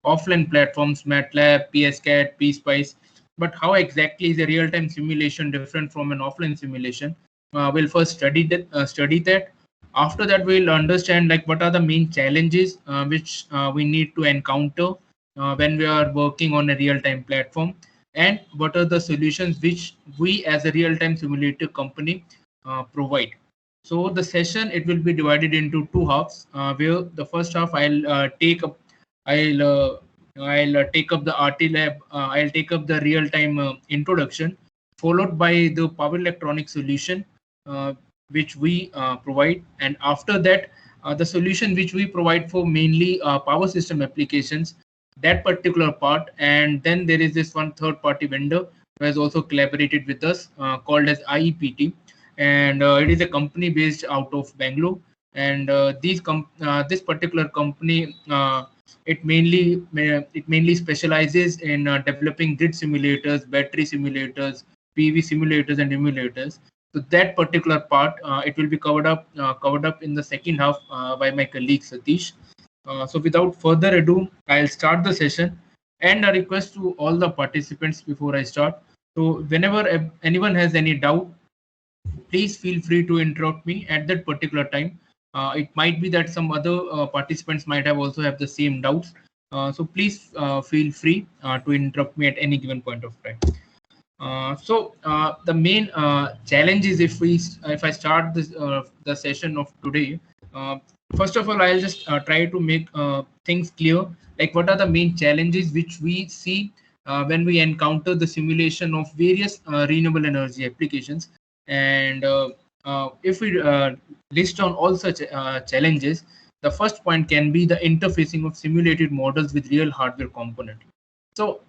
offline platforms, MATLAB, PSCAT, PSpice. But how exactly is a real-time simulation different from an offline simulation? We'll first study that. After that, we'll understand like what are the main challenges which we need to encounter when we are working on a real-time platform, and what are the solutions which we as a real-time simulator company provide. So the session, it will be divided into two halves, where the first half I'll uh, I'll take up the RT lab. I'll take up the real time introduction, followed by the power electronic solution uh, which we provide, and after that the solution which we provide for mainly power system applications, that particular part. And then there is this one third party vendor who has also collaborated with us, called as IEPT, and it is a company based out of Bangalore. And this particular company, it mainly specializes in developing grid simulators, battery simulators, PV simulators, and emulators. So that particular part, it will be covered up in the second half by my colleague Satish. So without further ado, I'll start the session, and a request to all the participants before I start. So whenever anyone has any doubt, please feel free to interrupt me at that particular time. It might be that some other participants might have also have the same doubts. So please feel free to interrupt me at any given point of time. So the main challenge is, if I start the session of today, first of all I'll just try to make things clear, like what are the main challenges which we see when we encounter the simulation of various renewable energy applications. And if we list on all such challenges, the first point can be the interfacing of simulated models with real hardware component. So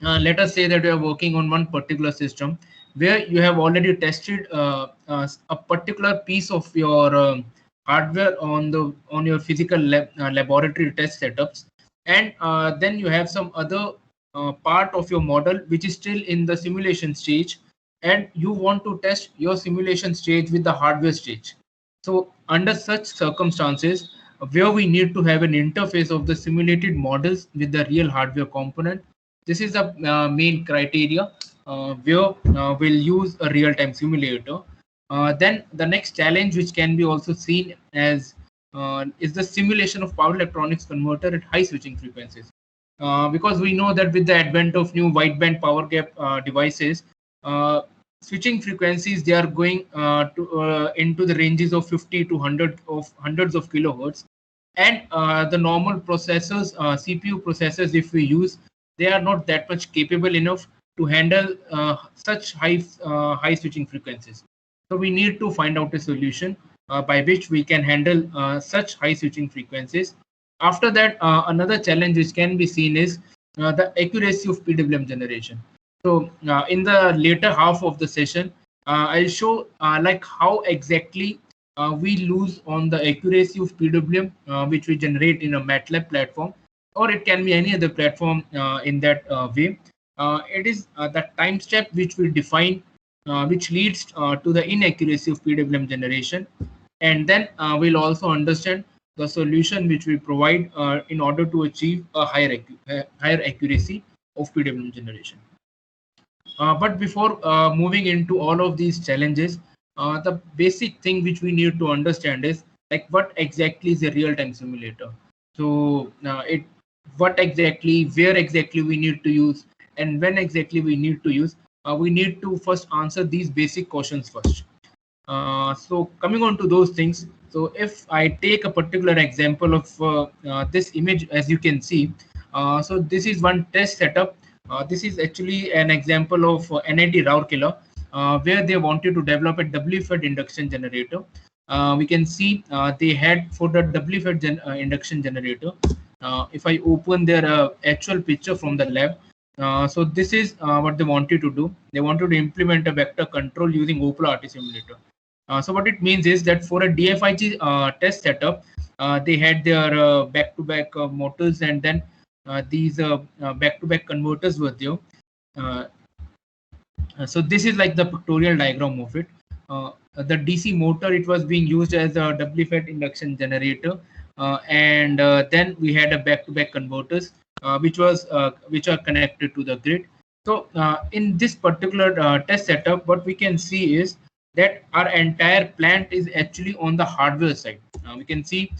let us say that you are working on one particular system where you have already tested a particular piece of your hardware on your physical laboratory test setups, and then you have some other part of your model which is still in the simulation stage, and you want to test your simulation stage with the hardware stage. So under such circumstances, where we need to have an interface of the simulated models with the real hardware component, this is the main criteria where we'll use a real-time simulator. Then the next challenge, which can be also seen as is the simulation of power electronics converter at high switching frequencies. Because we know that with the advent of new wideband power gap devices, switching frequencies, they are going into the ranges of 50 to 100 of hundreds of kilohertz, and the normal processors, CPU processors, if we use, they are not that much capable enough to handle such high switching frequencies. So we need to find out a solution by which we can handle such high switching frequencies. After that, another challenge which can be seen is the accuracy of PWM generation. So in the later half of the session, I'll show like how exactly we lose on the accuracy of PWM which we generate in a MATLAB platform, or it can be any other platform in that way. It is the time step which we define, which leads to the inaccuracy of PWM generation, and then we'll also understand the solution which we provide in order to achieve a higher accuracy of PWM generation. But before moving into all of these challenges, the basic thing which we need to understand is like what exactly is a real-time simulator. So what exactly, where exactly we need to use, and when exactly we need to use. We need to first answer these basic questions first. So coming on to those things, so if I take a particular example of this image, as you can see, so this is one test setup. This is actually an example of NIT Rourkela, where they wanted to develop a W-fed induction generator. We can see they had for the W-fed induction generator. If I open their actual picture from the lab, so this is what they wanted to do. They wanted to implement a vector control using Opal RT simulator. So what it means is that for a DFIG test setup, they had their back-to-back motors, and then these back-to-back converters were there. So this is like the pictorial diagram of it. The DC motor, it was being used as a W-fed induction generator. and then we had a back-to-back converters, which are connected to the grid. So in this particular test setup, what we can see is that our entire plant is actually on the hardware side. We can see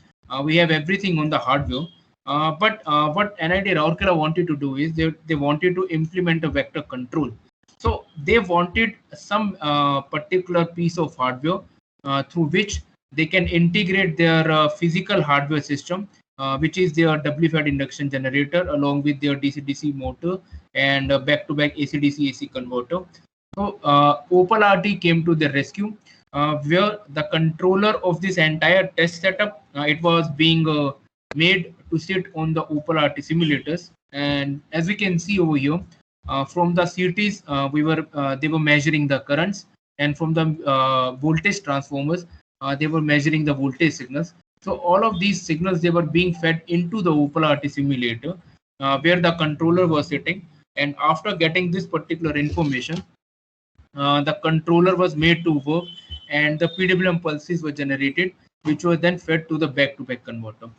we have everything on the hardware. But what NIT Rourkela wanted to do is they wanted to implement a vector control. So they wanted some particular piece of hardware through which they can integrate their physical hardware system, which is their W-fed induction generator, along with their DC-DC motor and back-to-back AC-DC AC converter. So Opal RT came to the rescue, where the controller of this entire test setup, it was being made to sit on the Opal RT simulators. And as we can see over here, from the CTs, they were measuring the currents, and from the voltage transformers, they were measuring the voltage signals. So all of these signals, they were being fed into the Opal RT simulator, where the controller was sitting. And after getting this particular information, the controller was made to work, and the PWM pulses were generated, which were then fed to the back-to-back converter.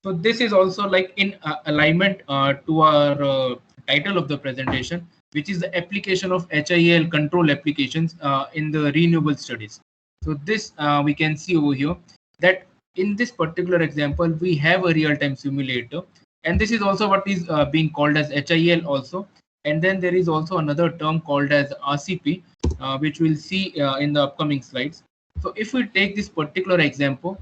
So this is also like in alignment to our title of the presentation, which is the application of HIL control applications in the renewable studies. So this we can see over here that in this particular example, we have a real-time simulator, and this is also what is being called as HIL also. And then there is also another term called as RCP, which we'll see in the upcoming slides. So if we take this particular example,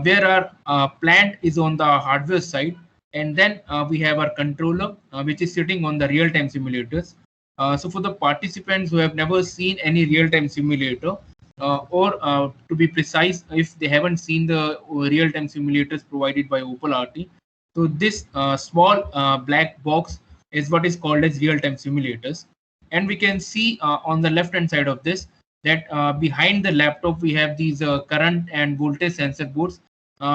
where our plant is on the hardware side, and then we have our controller, which is sitting on the real-time simulators. So for the participants who have never seen any real-time simulator, or to be precise, if they haven't seen the real-time simulators provided by Opal RT, so this small black box is what is called as real-time simulators. And we can see on the left-hand side of this that behind the laptop we have these current and voltage sensor boards,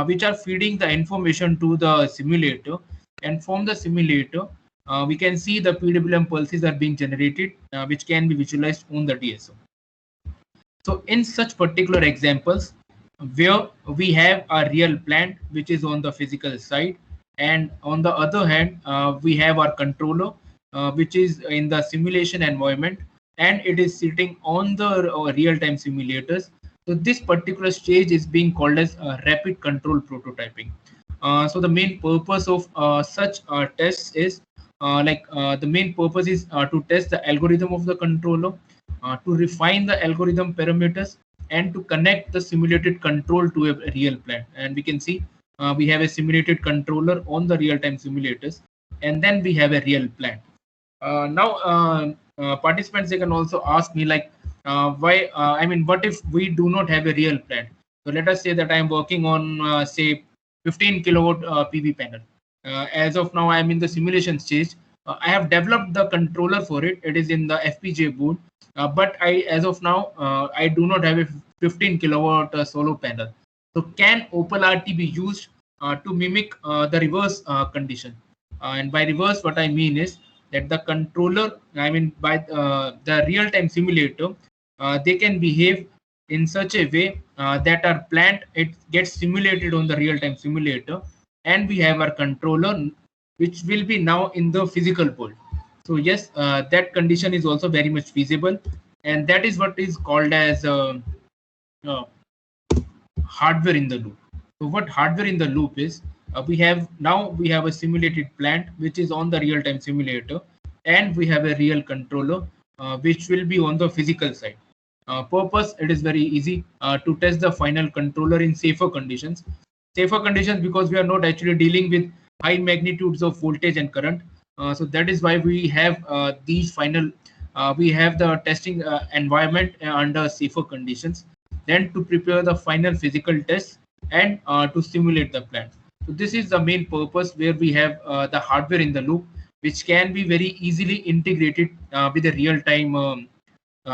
which are feeding the information to the simulator. And from the simulator, we can see the PWM pulses are being generated, which can be visualized on the DSO. So in such particular examples, where we have a real plant which is on the physical side, and on the other hand, we have our controller, which is in the simulation environment, and it is sitting on the real-time simulators. So this particular stage is being called as rapid control prototyping. So the main purpose of such tests is the main purpose is to test the algorithm of the controller, to refine the algorithm parameters, and to connect the simulated control to a real plant. And we can see we have a simulated controller on the real-time simulators, and then we have a real plant. Now participants, they can also ask me like, why I mean, what if we do not have a real plant? So let us say that I am working on say 15 kilowatt PV panel. As of now, I am in the simulation stage. I have developed the controller for it. It is in the FPGA board, but as of now, I do not have a 15 kilowatt solar panel. So can Opal RT be used to mimic the reverse condition? And by reverse, what I mean is that the controller, I mean by the real-time simulator, they can behave in such a way that our plant, it gets simulated on the real-time simulator, and we have our controller, which will be now in the physical world. So yes, that condition is also very much feasible, and that is what is called as hardware in the loop. So what hardware in the loop is, we have a simulated plant which is on the real-time simulator, and we have a real controller which will be on the physical side. Purpose, it is very easy to test the final controller in safer conditions. Safer conditions because we are not actually dealing with high magnitudes of voltage and current. So that is why we have these final we have the testing environment under safer conditions, then to prepare the final physical tests, and to simulate the plant. So this is the main purpose, where we have the hardware in the loop, which can be very easily integrated with a real-time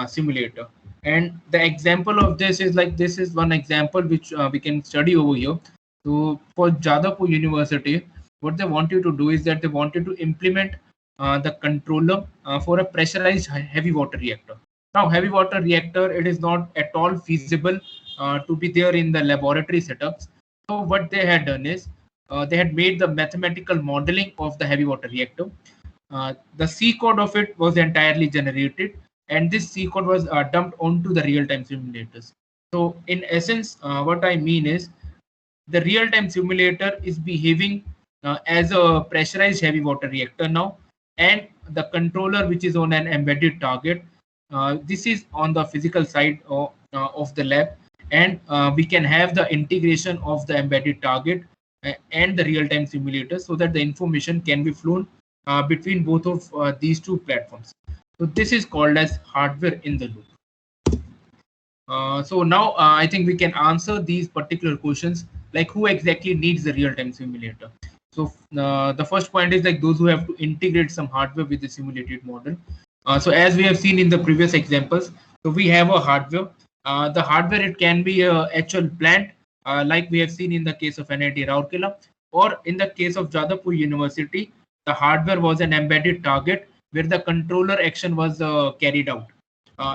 simulator. And the example of this is like, this is one example which we can study over here. So for Jadavpur University, what they want you to do is that they wanted to implement the controller for a pressurized heavy water reactor. Now, heavy water reactor, it is not at all feasible to be there in the laboratory setups. So what they had done is they had made the mathematical modeling of the heavy water reactor. The C code of it was entirely generated, and this C code was dumped onto the real-time simulators. So, in essence, what I mean is the real-time simulator is behaving as a pressurized heavy water reactor now, and the controller, which is on an embedded target, this is on the physical side of the lab, and we can have the integration of the embedded target and the real-time simulator so that the information can be flown between both of these two platforms. So this is called as hardware in the loop. So now I think we can answer these particular questions, like who exactly needs the real-time simulator. So the first point is like those who have to integrate some hardware with the simulated model. So as we have seen in the previous examples, so we have a hardware. The hardware, it can be a actual plant, like we have seen in the case of NIT Rourkela, or in the case of Jadavpur University, the hardware was an embedded target where the controller action was carried out.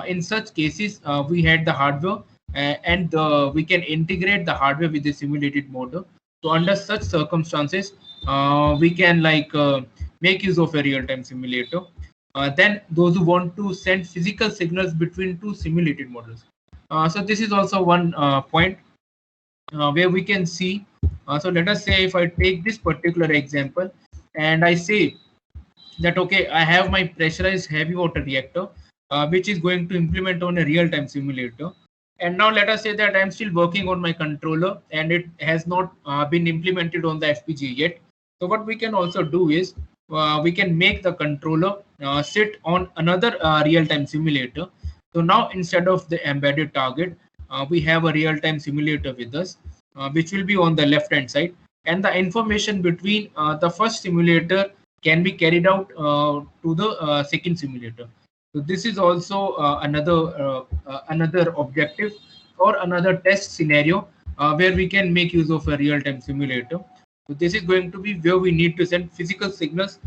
In such cases, we had the hardware and we can integrate the hardware with the simulated model. So under such circumstances, we can make use of a real-time simulator. Then those who want to send physical signals between two simulated models. So this is also one point where we can see. So let us say if I take this particular example and I say that okay, I have my pressurized heavy water reactor, which is going to implement on a real-time simulator. And now let us say that I'm still working on my controller and it has not been implemented on the FPGA yet. So what we can also do is we can make the controller sit on another real-time simulator. So now instead of the embedded target, we have a real-time simulator with us, which will be on the left-hand side. And the information between the first simulator can be carried out to the second simulator. So this is also another objective or another test scenario where we can make use of a real-time simulator. So this is going to be where we need to send physical signals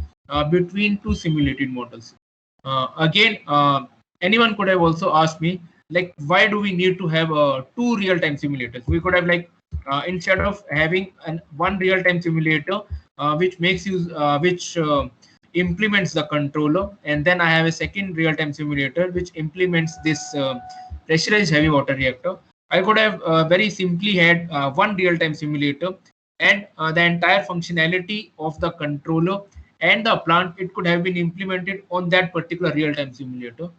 between two simulated models. Again, anyone could have also asked me, like, why do we need to have two real-time simulators? We could have instead of having one real-time simulator which makes use which implements the controller, and then I have a second real-time simulator which implements this pressurized heavy water reactor. I could have very simply had one real-time simulator, and the entire functionality of the controller and the plant, it could have been implemented on that particular real-time simulator.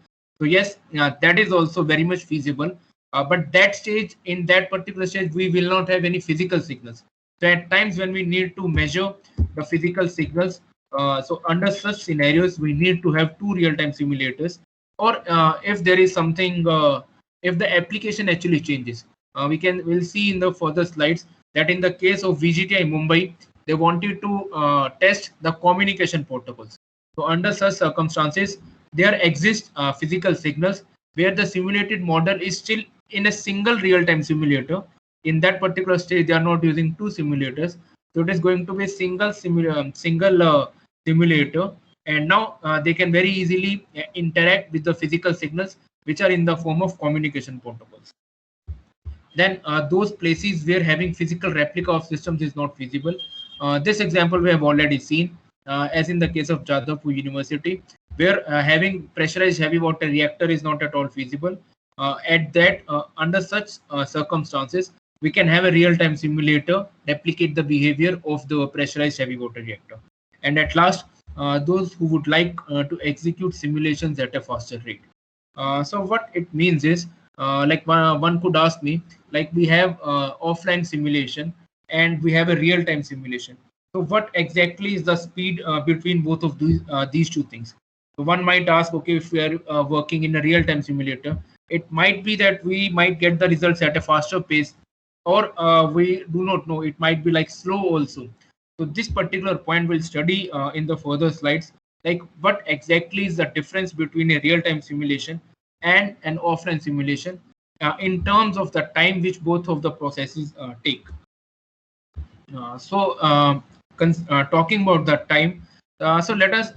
So yes, that is also very much feasible. But that stage, in that particular stage, we will not have any physical signals. So at times when we need to measure the physical signals, so under such scenarios, we need to have two real-time simulators. Or if there is something, if the application actually changes, we'll see in the further slides that in the case of VGTI Mumbai, they wanted to test the communication protocols. So under such circumstances, there exist physical signals where the simulated model is still in a single real-time simulator. In that particular stage, they are not using two simulators. So it is going to be a single simulator, and now they can very easily interact with the physical signals which are in the form of communication protocols. Then those places where having physical replica of systems is not feasible. This example we have already seen, as in the case of Jadavpur University, where having pressurized heavy water reactor is not at all feasible. Under such circumstances, we can have a real-time simulator replicate the behavior of the pressurized heavy water reactor. And at last, those who would like to execute simulations at a faster rate. So what it means is, one could ask me, like we have offline simulation and we have a real-time simulation. So what exactly is the speed between both of these two things? So one might ask, okay, if we are working in a real-time simulator, it might be that we might get the results at a faster pace, or we do not know, it might be like slow also. So this particular point we'll study in the further slides, like what exactly is the difference between a real-time simulation and an offline simulation in terms of the time which both of the processes take. Talking about the time, so let us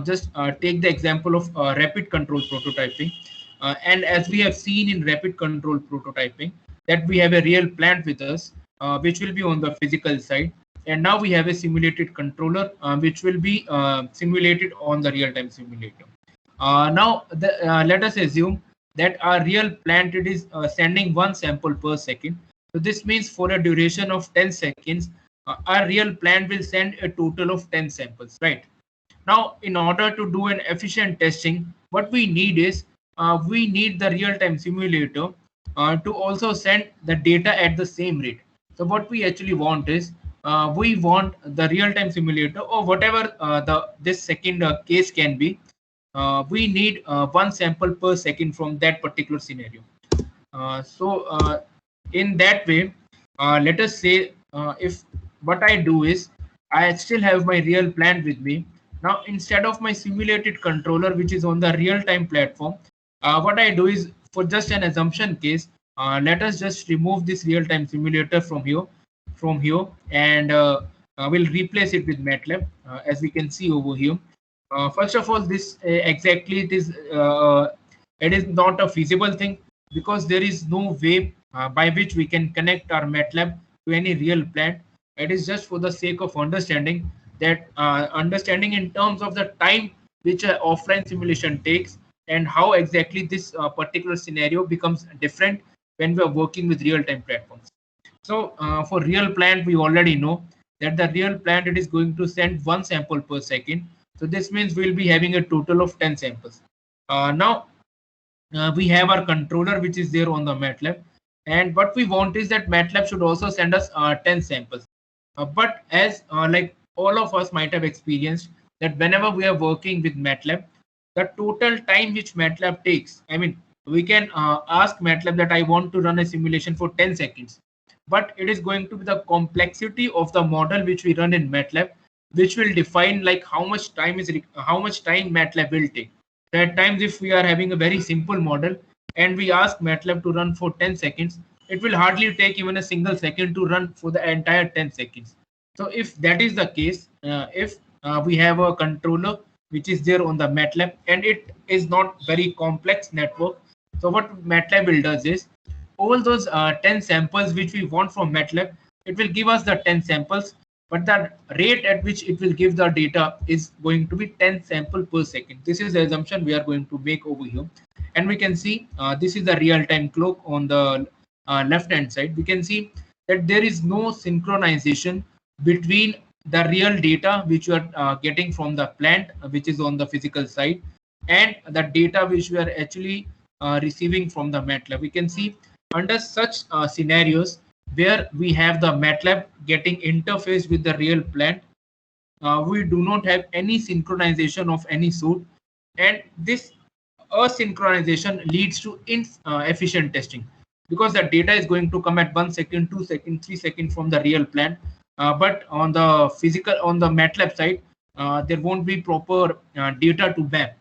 just take the example of rapid control prototyping. And as we have seen in rapid control prototyping, that we have a real plant with us, which will be on the physical side. and now we have a simulated controller which will be simulated on the real-time simulator. Let us assume that our real plant it is sending one sample per second. So this means for a duration of 10 seconds, our real plant will send a total of 10 samples, right? Now, in order to do an efficient testing, what we need is we need the real-time simulator to also send the data at the same rate. So what we actually want is we want the real-time simulator or whatever the this second case can be. We need one sample per second from that particular scenario. In that way, let us say if what I do is I still have my real plant with me. Now, instead of my simulated controller, which is on the real-time platform, what I do is for just an assumption case, let us just remove this real-time simulator from here, and we'll replace it with MATLAB, as we can see over here. First of all, this exactly it is not a feasible thing because there is no way by which we can connect our MATLAB to any real plant. It is just for the sake of understanding that understanding in terms of the time which an offline simulation takes and how exactly this particular scenario becomes different when we are working with real-time platforms. So for real plant, we already know that the real plant it is going to send one sample per second. So this means we'll be having a total of 10 samples. Now we have our controller which is there on the MATLAB, and what we want is that MATLAB should also send us 10 samples. But as like all of us might have experienced that whenever we are working with MATLAB, the total time which MATLAB takes, I mean, we can ask MATLAB that I want to run a simulation for 10 seconds, but it is going to be the complexity of the model which we run in MATLAB, which will define like how much time MATLAB will take. At times, if we are having a very simple model and we ask MATLAB to run for 10 seconds, it will hardly take even a single second to run for the entire 10 seconds. So if that is the case, if we have a controller which is there on the MATLAB and it is not very complex network, so what MATLAB will does is all those 10 samples which we want from MATLAB, it will give us the 10 samples, but the rate at which it will give the data is going to be 10 sample per second. This is the assumption we are going to make over here. And we can see this is the real-time clock on the left-hand side. We can see that there is no synchronization between the real data which you are getting from the plant, which is on the physical side, and the data which we are actually receiving from the MATLAB. We can see under such scenarios where we have the MATLAB getting interfaced with the real plant, we do not have any synchronization of any sort, and this asynchronization leads to inefficient testing because the data is going to come at 1 second, 2 seconds, 3 seconds from the real plant, but on the MATLAB side, there won't be proper data to map.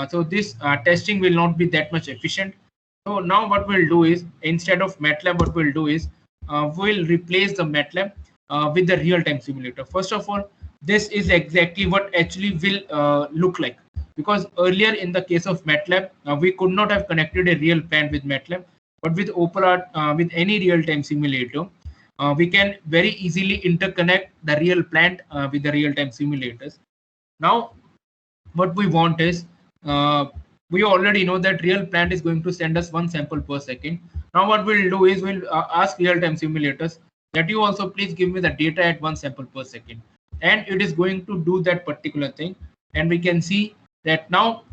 So this testing will not be that much efficient. So now what we'll do is instead of MATLAB, what we'll do is we'll replace the MATLAB with the real-time simulator. First of all, this is exactly what actually will look like, because earlier in the case of MATLAB, we could not have connected a real plant with MATLAB, but with OpenArt, with any real-time simulator, we can very easily interconnect the real plant with the real-time simulators. Now, what we want is we already know that real plant is going to send us one sample per second. Now what we'll do is we'll ask real-time simulators that you also please give me the data at one sample per second, and it is going to do that particular thing. And we can see that now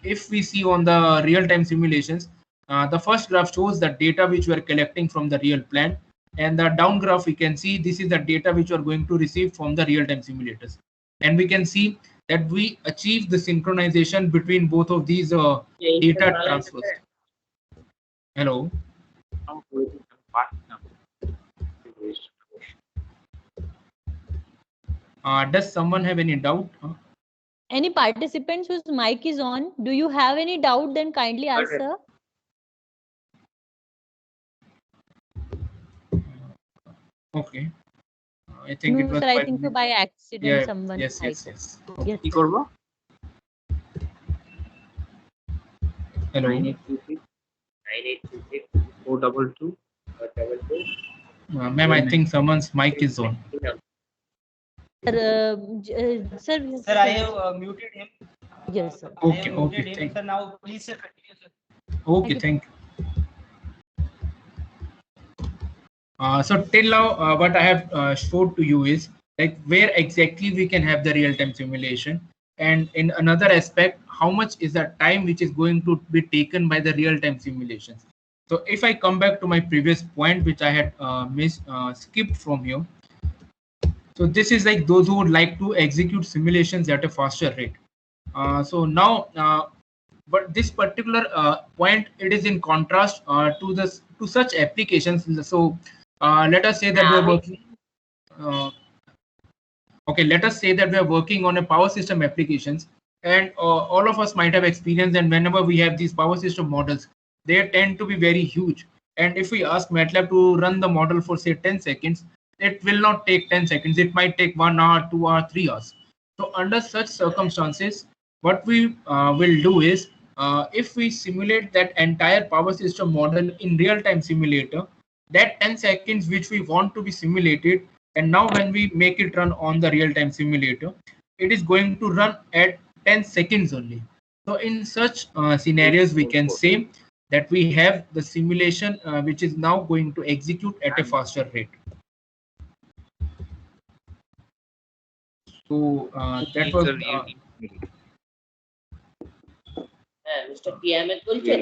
if we see on the real-time simulations, the first graph shows the data which we are collecting from the real plant, and the down graph we can see this is the data which we are going to receive from the real-time simulators. And we can see that we achieve the synchronization between both of these data transfers. Hello. Does someone have any doubt? Any participants whose mic is on, do you have any doubt? Then kindly answer. Okay. I think no, it was. Sir, I think so by accident yeah, someone. Yes. Yes. Hello. 9826 422. Ma'am, I think someone's mic is on. Sir, Sir, I have muted him. yes, sir. I have Okay, muted okay, him. Sir, now please sir, continue, sir. okay, Thank you. thank you. So till now, what I have showed to you is like where exactly we can have the real-time simulation, and in another aspect, how much is the time which is going to be taken by the real-time simulations. So if I come back to my previous point, which I had skipped from you, so this is like those who would like to execute simulations at a faster rate. So now, but this particular point, it is in contrast to this to such applications. So let us say that we are working. Uh, okay, let us say that we are working on a power system applications, and all of us might have experience. And whenever we have these power system models, they tend to be very huge. And if we ask MATLAB to run the model for say 10 seconds, it will not take 10 seconds. It might take 1 hour, 2 hour, 3 hours. So under such circumstances, what we will do is if we simulate that entire power system model in real-time simulator, that 10 seconds which we want to be simulated, and now when we make it run on the real-time simulator, it is going to run at 10 seconds only. So in such scenarios, we can say that we have the simulation which is now going to execute at a faster rate. So that was Mr. Kiamet বলছেন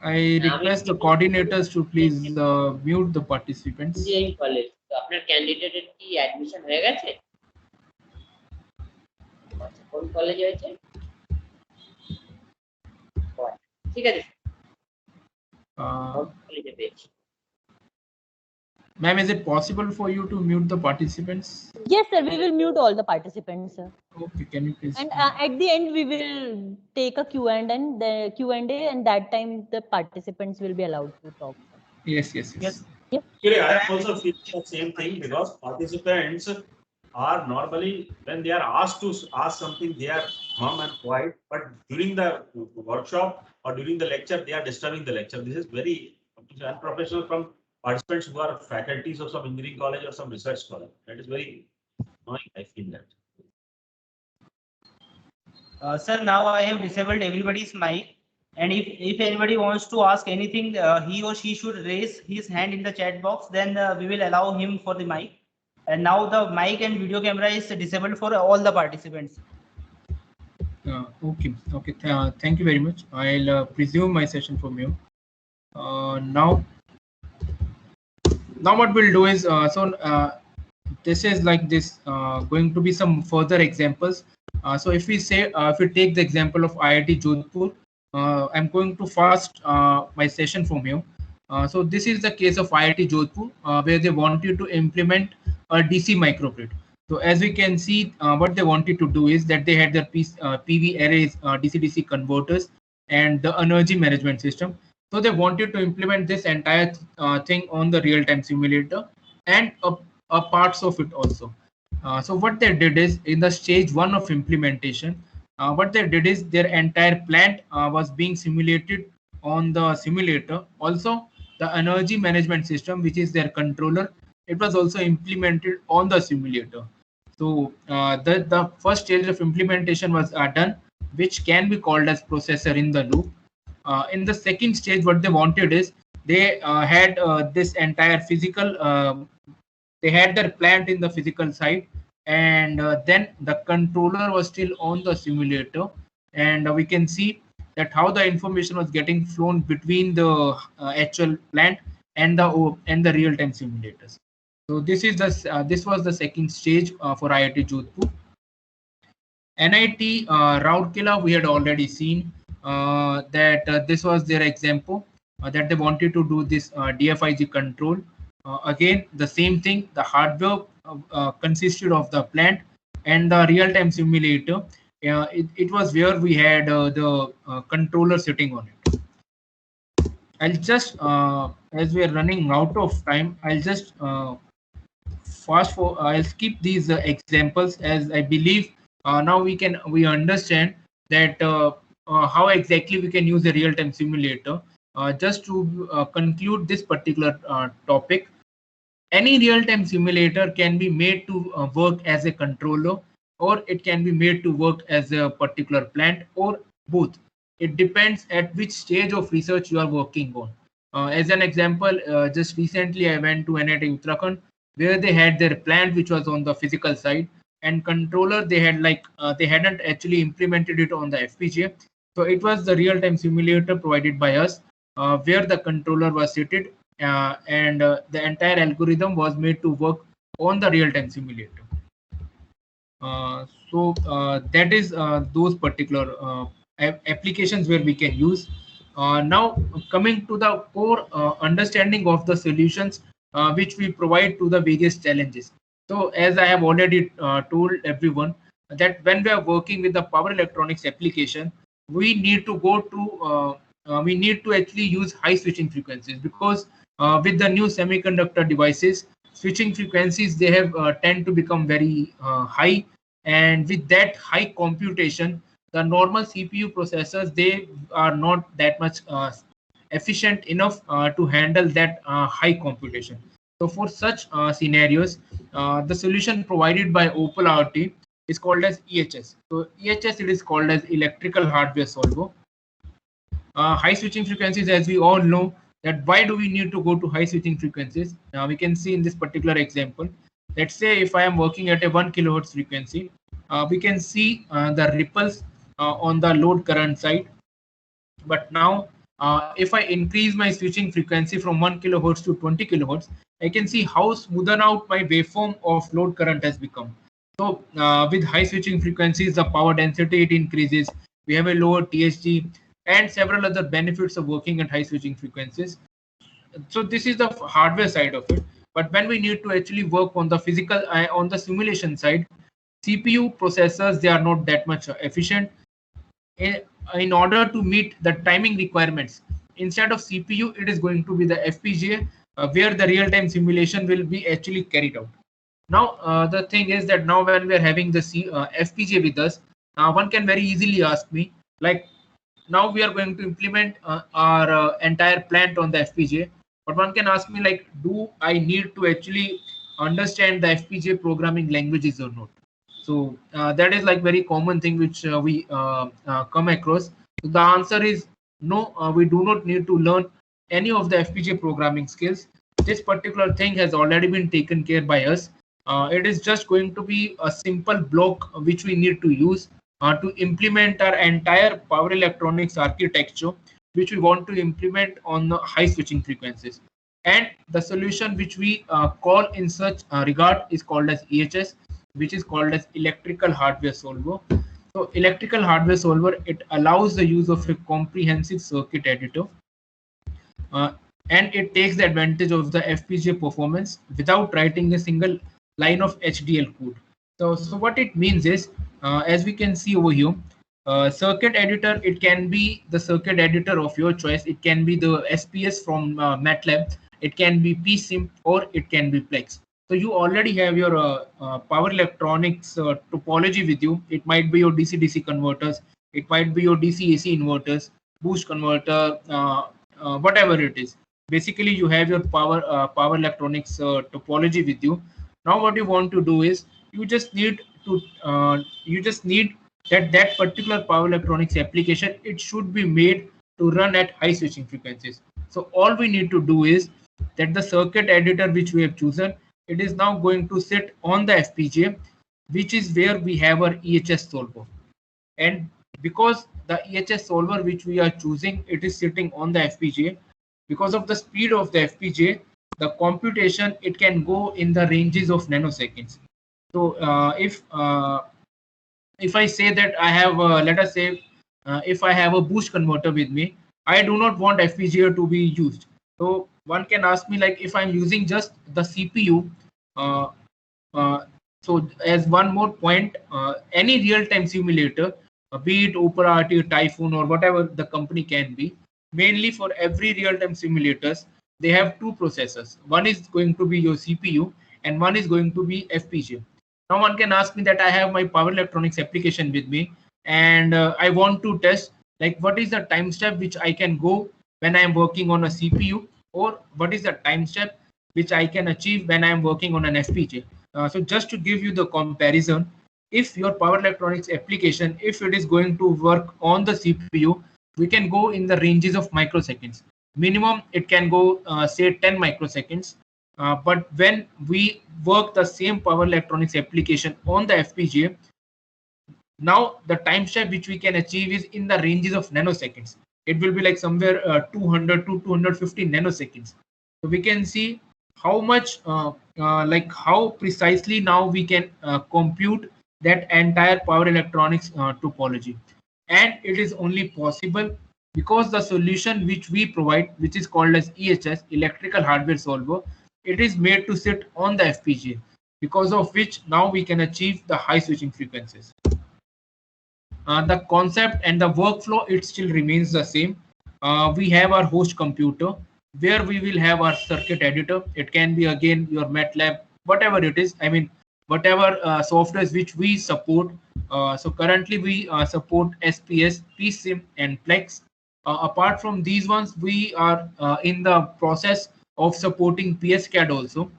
I request the coordinators to please mute the participants. Engineering college তো আপনার ক্যান্ডিডেটের কি admission হয়ে গেছে আচ্ছা কোন কলেজে হয়েছে ঠিক আছে কলেজে পেয়েছি Ma'am, is it possible for you to mute the participants? Yes, sir. We will mute all the participants, sir. Okay, can you please? And at the end, we will take a Q&A, and that time the participants will be allowed to talk. Yes. Actually, I am also feeling the same thing because participants are normally, when they are asked to ask something, they are mum and quiet. But during the workshop or during the lecture, they are disturbing the lecture. This is very unprofessional from participants who are faculties of some engineering college or some research college. That is very annoying. I feel that. Sir, now I have disabled everybody's mic. And if anybody wants to ask anything, he or she should raise his hand in the chat box. Then we will allow him for the mic. And now the mic and video camera is disabled for all the participants. Okay. Thank you very much. I'll resume my session from you. Now what we'll do is this is like this going to be some further examples. So if we say if we take the example of IIT Jodhpur, I'm going to fast my session from here. So this is the case of IIT Jodhpur where they want you to implement a DC microgrid. So as we can see, what they wanted to do is that they had their PV arrays, DC-DC converters, and the energy management system. So they wanted to implement this entire thing on the real-time simulator and parts of it also. So what they did is in the stage 1 of implementation, what they did is their entire plant was being simulated on the simulator. Also, the energy management system, which is their controller, it was also implemented on the simulator. So the first stage of implementation was done, which can be called as processor in the loop. In the second stage, what they wanted is they had this entire physical they had their plant in the physical side, and then the controller was still on the simulator, and we can see that how the information was getting flown between the actual plant and the real-time simulators. So this was the second stage for IIT Jodhpur. NIT Rourkela, we had already seen that this was their example that they wanted to do this DFIG control. Again, the same thing. The hardware consisted of the plant and the real-time simulator. It was where we had the controller sitting on it. I'll just, as we are running out of time, I'll just I'll skip these examples, as I believe now we understand that how exactly we can use a real-time simulator. Just to conclude this particular topic, any real-time simulator can be made to work as a controller, or it can be made to work as a particular plant, or both. It depends at which stage of research you are working on. As an example, just recently I went to NIT Uttarakhand, where they had their plant which was on the physical side, and controller they had they hadn't actually implemented it on the FPGA. So it was the real-time simulator provided by us, where the controller was seated, and the entire algorithm was made to work on the real-time simulator. That is those particular applications where we can use. Now coming to the core understanding of the solutions which we provide to the various challenges. So as I have already told everyone that when we are working with the power electronics application, we need to go to we need to actually use high switching frequencies, because with the new semiconductor devices, switching frequencies they have tend to become very high, and with that high computation, the normal CPU processors they are not that much efficient enough to handle that high computation. So for such scenarios, the solution provided by Opal RT is called as EHS. So EHS, it is called as electrical hardware solver. High switching frequencies, as we all know, that why do we need to go to high switching frequencies? Now we can see in this particular example, let's say if I am working at a 1 kilohertz frequency, we can see the ripples on the load current side. But now if I increase my switching frequency from 1 kilohertz to 20 kilohertz, I can see how smoothen out my waveform of load current has become. So with high switching frequencies, the power density it increases. We have a lower THD and several other benefits of working at high switching frequencies. So this is the hardware side of it. But when we need to actually work on the physical, on the simulation side, CPU processors they are not that much efficient. In order to meet the timing requirements, instead of CPU, it is going to be the FPGA, where the real-time simulation will be actually carried out. Now, the thing is that now when we are having the FPGA with us, one can very easily ask me, like, now we are going to implement our entire plant on the FPGA, but one can ask me, like, do I need to actually understand the FPGA programming languages or not? So that is like very common thing which we come across. So the answer is no, we do not need to learn any of the FPGA programming skills. This particular thing has already been taken care by us. It is just going to be a simple block which we need to use to implement our entire power electronics architecture, which we want to implement on the high switching frequencies. And the solution which we call in such regard is called as EHS, which is called as electrical hardware solver. So electrical hardware solver, it allows the use of a comprehensive circuit editor, uh, and it takes the advantage of the FPGA performance without writing a single line of HDL code. So what it means is, as we can see over here, circuit editor, it can be the circuit editor of your choice. It can be the SPS from MATLAB, it can be PSIM, or it can be Plex. So you already have your power electronics topology with you. It might be your DC-DC converters, it might be your DC-AC inverters, boost converter, whatever it is. Basically, you have your power electronics topology with you. Now, what you want to do is you just need to that particular power electronics application, it should be made to run at high switching frequencies. So all we need to do is that the circuit editor which we have chosen, it is now going to sit on the FPGA, which is where we have our EHS solver. And because the EHS solver which we are choosing, it is sitting on the FPGA, because of the speed of the FPGA, the computation, it can go in the ranges of nanoseconds. So if I say that I have, let us say, if I have a boost converter with me, I do not want FPGA to be used. So one can ask me, like, if I'm using just the CPU, uh, so as one more point, any real-time simulator, be it Opera RT, Typhoon, or whatever the company can be, mainly for every real-time simulators, they have two processors. One is going to be your CPU, and one is going to be FPGA. Now one can ask me that I have my power electronics application with me, and I want to test, like, what is the time step which I can go when I am working on a CPU, or what is the time step which I can achieve when I am working on an FPGA. So just to give you the comparison, if your power electronics application, if it is going to work on the CPU, we can go in the ranges of microseconds. Minimum, it can go say 10 microseconds. But when we work the same power electronics application on the FPGA, now the time step which we can achieve is in the ranges of nanoseconds. It will be like somewhere 200 to 250 nanoseconds. So we can see how much, like how precisely now we can compute that entire power electronics topology. And it is only possible because the solution which we provide, which is called as EHS, electrical hardware solver, it is made to sit on the FPGA, because of which now we can achieve the high switching frequencies. The concept and the workflow, it still remains the same. We have our host computer where we will have our circuit editor. It can be again your MATLAB, whatever it is. I mean, whatever softwares which we support. So currently we support SPS, PSIM, and Plex. Apart from these ones, we are in the process of supporting PSCAD also.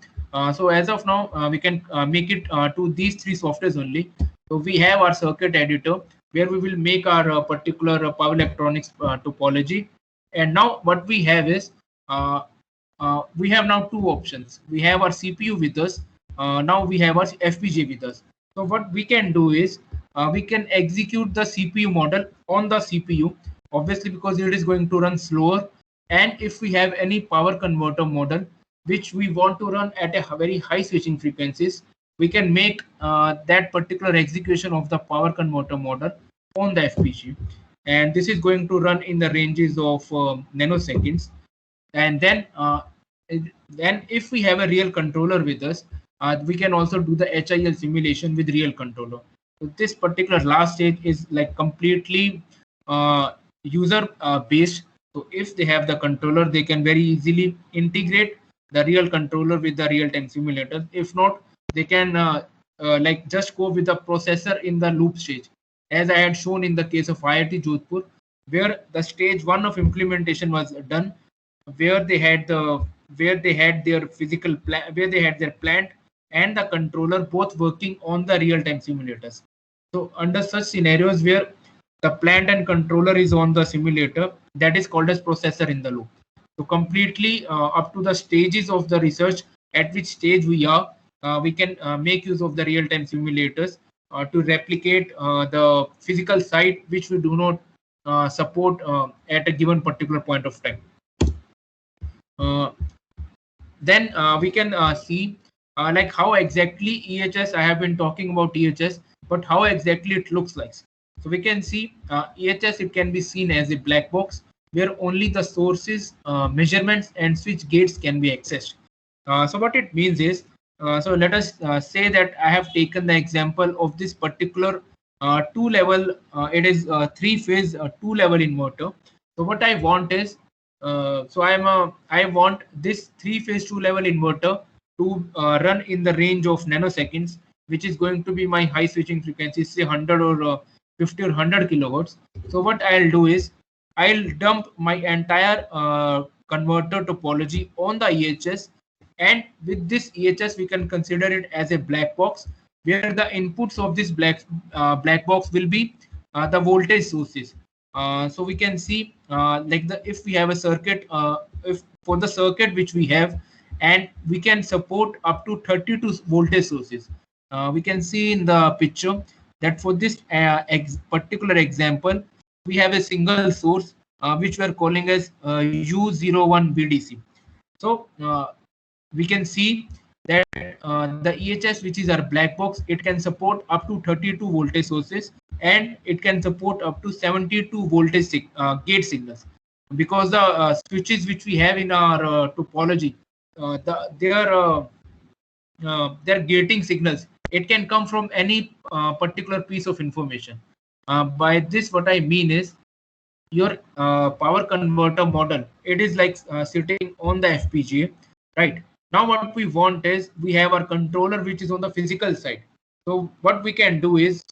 So as of now, we can make it to these three softwares only. So we have our circuit editor where we will make our particular power electronics topology. And now what we have is, we have now two options. We have our CPU with us. Now we have our FPGA with us. So what we can do is, we can execute the CPU model on the CPU, obviously because it is going to run slower. And if we have any power converter model which we want to run at a very high switching frequencies, we can make that particular execution of the power converter model on the FPGA, and this is going to run in the ranges of nanoseconds. And then if we have a real controller with us, we can also do the HIL simulation with real controller. So this particular last stage is like completely user based. So if they have the controller, they can very easily integrate the real controller with the real-time simulator. If not, they can like just go with the processor in the loop stage, as I had shown in the case of IIT Jodhpur, where the stage 1 of implementation was done, where they had their physical plant, where they had their plant and the controller both working on the real-time simulators. So under such scenarios where the plant and controller is on the simulator, that is called as processor in the loop. So completely up to the stages of the research, at which stage we are, we can make use of the real-time simulators to replicate the physical site which we do not support at a given particular point of time. Then we can see like how exactly EHS, I have been talking about EHS, but how exactly it looks like. So we can see EHS, it can be seen as a black box where only the sources, measurements, and switch gates can be accessed. So what it means is, so let us say that I have taken the example of this particular two-level, it is three-phase two-level inverter. So what I want is, so I want this three-phase two-level inverter to run in the range of nanoseconds, which is going to be my high switching frequency, say 100 or 50 or 100 kilohertz. So what I'll do is, I'll dump my entire converter topology on the EHS, and with this EHS we can consider it as a black box, where the inputs of this black box will be the voltage sources. So we can see like if we have a circuit, if for the circuit which we have, and we can support up to 32 voltage sources. We can see in the picture that for this particular example, we have a single source which we are calling as U01 VDC. So we can see that the EHS, which is our black box, it can support up to 32 voltage sources, and it can support up to 72 voltage gate signals, because the switches which we have in our topology, their gating signals, it can come from any particular piece of information. By this, what I mean is, your power converter model, it is like sitting on the FPGA, right? Now what we want is, we have our controller which is on the physical side. So what we can do is,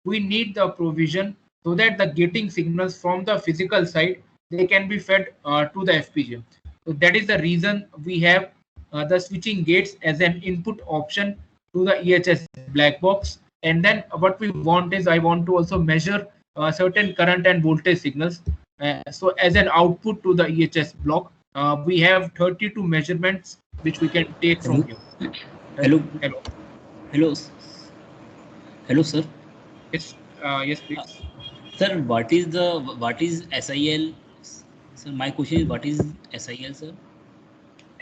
we need the provision so that the gating signals from the physical side, they can be fed to the FPGA. So that is the reason we have the switching gates as an input option to the EHS black box. And then what we want is I want to also measure certain current and voltage signals. So as an output to the EHS block, we have 32 measurements which we can take from here. Hello. Hello. Hello. Hello, sir. Yes. Yes, please. Sir, what is SIL? Sir, my question is what is SIL, sir?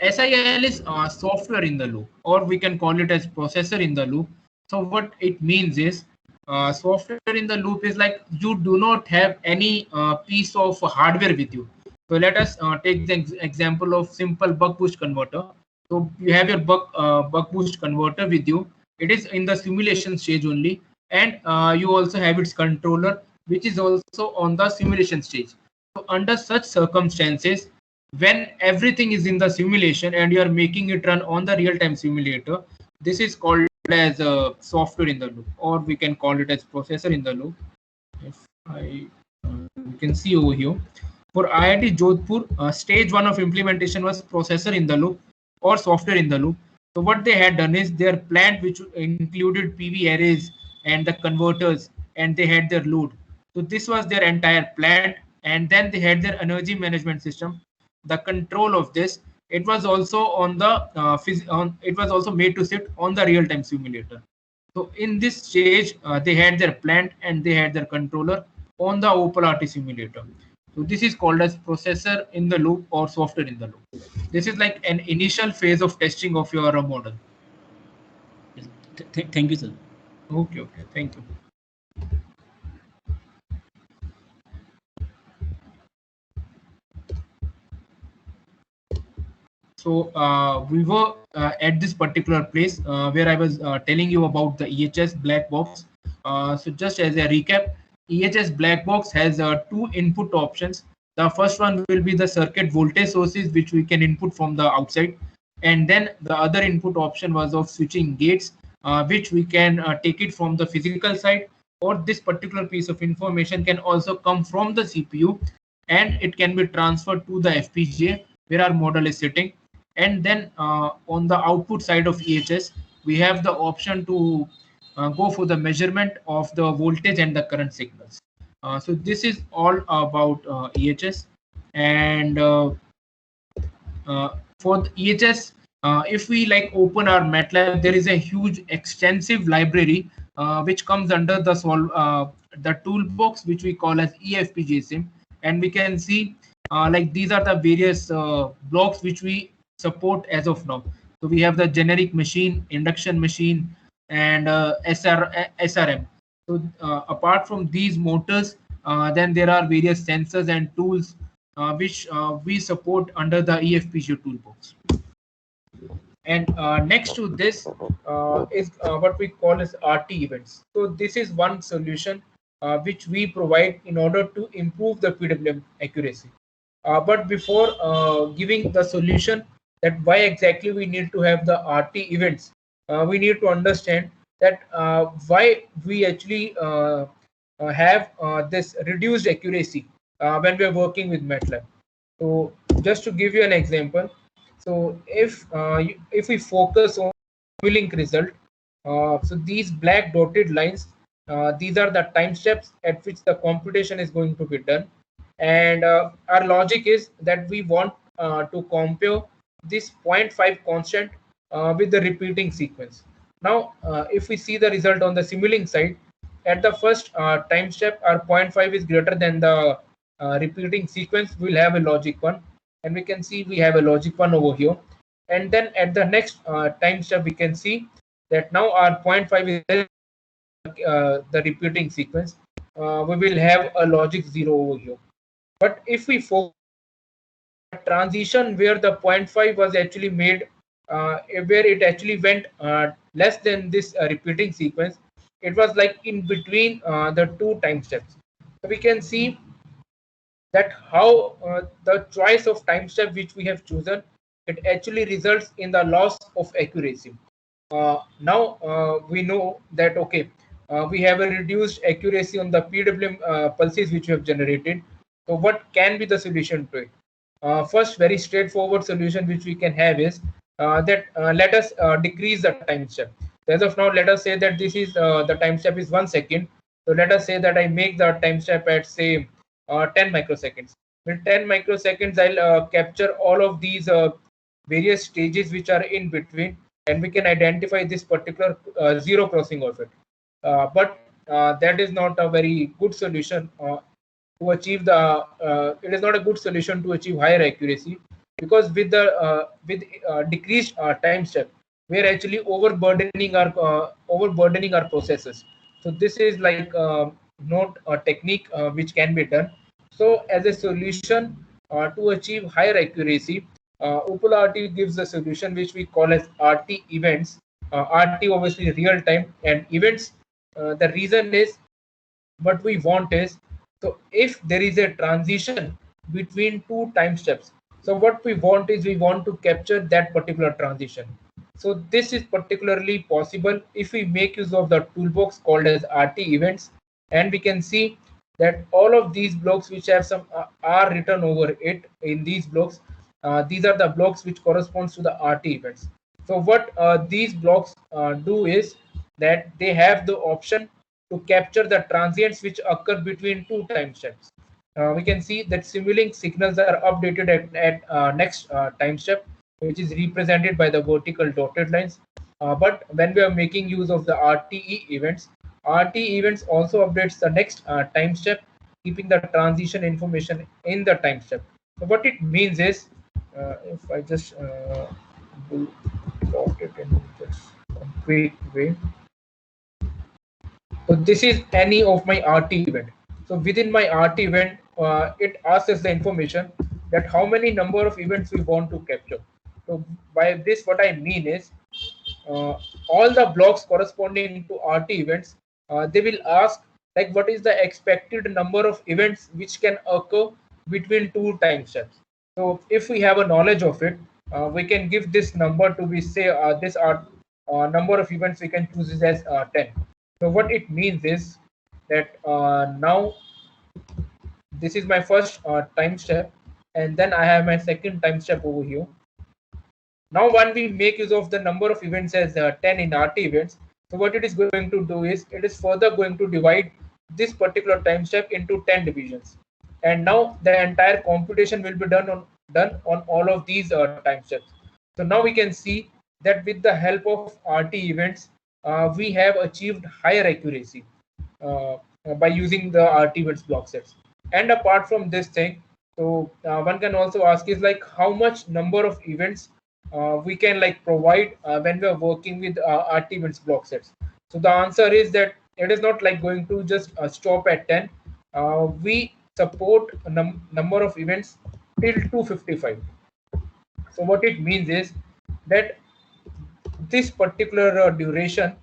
SIL is software in the loop, or we can call it as processor in the loop. So what it means is software in the loop is like you do not have any piece of hardware with you. So let us take the example of simple buck boost converter. So you have your buck boost converter with you. It is in the simulation stage only, and you also have its controller, which is also on the simulation stage. So under such circumstances, when everything is in the simulation and you are making it run on the real-time simulator, this is called as a software in the loop, or we can call it as processor in the loop. If you can see over here, for IIT Jodhpur, stage 1 of implementation was processor in the loop or software in the loop. So what they had done is their plant, which included PV arrays and the converters, and they had their load. So this was their entire plant, and then they had their energy management system, the control of this. It was also on the it was also made to sit on the real-time simulator. So in this stage, they had their plant and they had their controller on the OpenRT simulator. So this is called as processor in the loop or software in the loop. This is like an initial phase of testing of your model. Yes. Thank you, sir. Okay, thank you. So we were at this particular place where I was telling you about the EHS black box. So just as a recap, EHS black box has two input options. The first one will be the circuit voltage sources, which we can input from the outside. And then the other input option was of switching gates, which we can take it from the physical side, or this particular piece of information can also come from the CPU and it can be transferred to the FPGA where our model is sitting. And then on the output side of EHS, we have the option to go for the measurement of the voltage and the current signals. So this is all about EHS. And for the EHS, if we like open our MATLAB, there is a huge extensive library which comes under the toolbox, which we call as eFPGA, and we can see like these are the various blocks which we support as of now. So we have the generic machine, induction machine, and SRM. So apart from these motors, then there are various sensors and tools which we support under the eFPGA toolbox. And next to this is what we call as RT events. So this is one solution which we provide in order to improve the PWM accuracy. But before giving the solution that why exactly we need to have the RT events, we need to understand that why we actually have this reduced accuracy when we are working with MATLAB. So just to give you an example, so if we focus on link result, so these black dotted lines, these are the time steps at which the computation is going to be done. And our logic is that we want to compare this 0.5 constant with the repeating sequence. Now, if we see the result on the Simulink side, at the first time step, our 0.5 is greater than the repeating sequence. We'll have a logic 1, and we can see we have a logic 1 over here. And then at the next time step, we can see that now our 0.5 is the repeating sequence. We will have a logic 0 over here. But if we focus on a transition where the 0.5 was actually made, where it actually went less than this repeating sequence, it was like in between the two time steps. So we can see that how the choice of time step which we have chosen, it actually results in the loss of accuracy. Now we know that okay, we have a reduced accuracy on the PWM pulses which we have generated. So what can be the solution to it? First, very straightforward solution which we can have is let us decrease the time step. So as of now, let us say that this is the time step is 1 second. So let us say that I make the time step at say 10 microseconds. With 10 microseconds, I'll capture all of these various stages which are in between, and we can identify this particular zero crossing of it. But that is not a very good solution to achieve the. It is not a good solution to achieve higher accuracy, because with decreased time step, we are actually overburdening our processes. So this is like not a technique which can be done. So as a solution to achieve higher accuracy, Opal RT gives a solution which we call as RT events. RT obviously real time, and events. The reason is, what we want is, so if there is a transition between two time steps, so what we want is we want to capture that particular transition. So this is particularly possible if we make use of the toolbox called as RT events, and we can see that all of these blocks which have some are written over it in these blocks, these are the blocks which corresponds to the RT events. So what these blocks do is that they have the option to capture the transients which occur between two time steps. We can see that Simulink signals are updated at next time step, which is represented by the vertical dotted lines. But when we are making use of the RTE events, RT events also updates the next time step, keeping the transition information in the time step. So what it means is, if I just plot it in just a quick way. So this is any of my RT event. So within my RT event, it asks us the information that how many number of events we want to capture. So by this, what I mean is, uh, all the blocks corresponding to RT events, they will ask like what is the expected number of events which can occur between two time steps. So if we have a knowledge of it, we can give this number to be say this number of events we can choose is as 10. So what it means is that now this is my first time step, and then I have my second time step over here. Now, when we make use of the number of events as 10 in RT events, so what it is going to do is it is further going to divide this particular time step into 10 divisions, and now the entire computation will be done on all of these time steps. So now we can see that with the help of RT events, we have achieved higher accuracy uh, by using the RT events block sets. And apart from this thing, so one can also ask is like how much number of events we can like provide when we are working with RT events block sets. So the answer is that it is not like going to just stop at 10. We support a number of events till 255. So what it means is that this particular duration,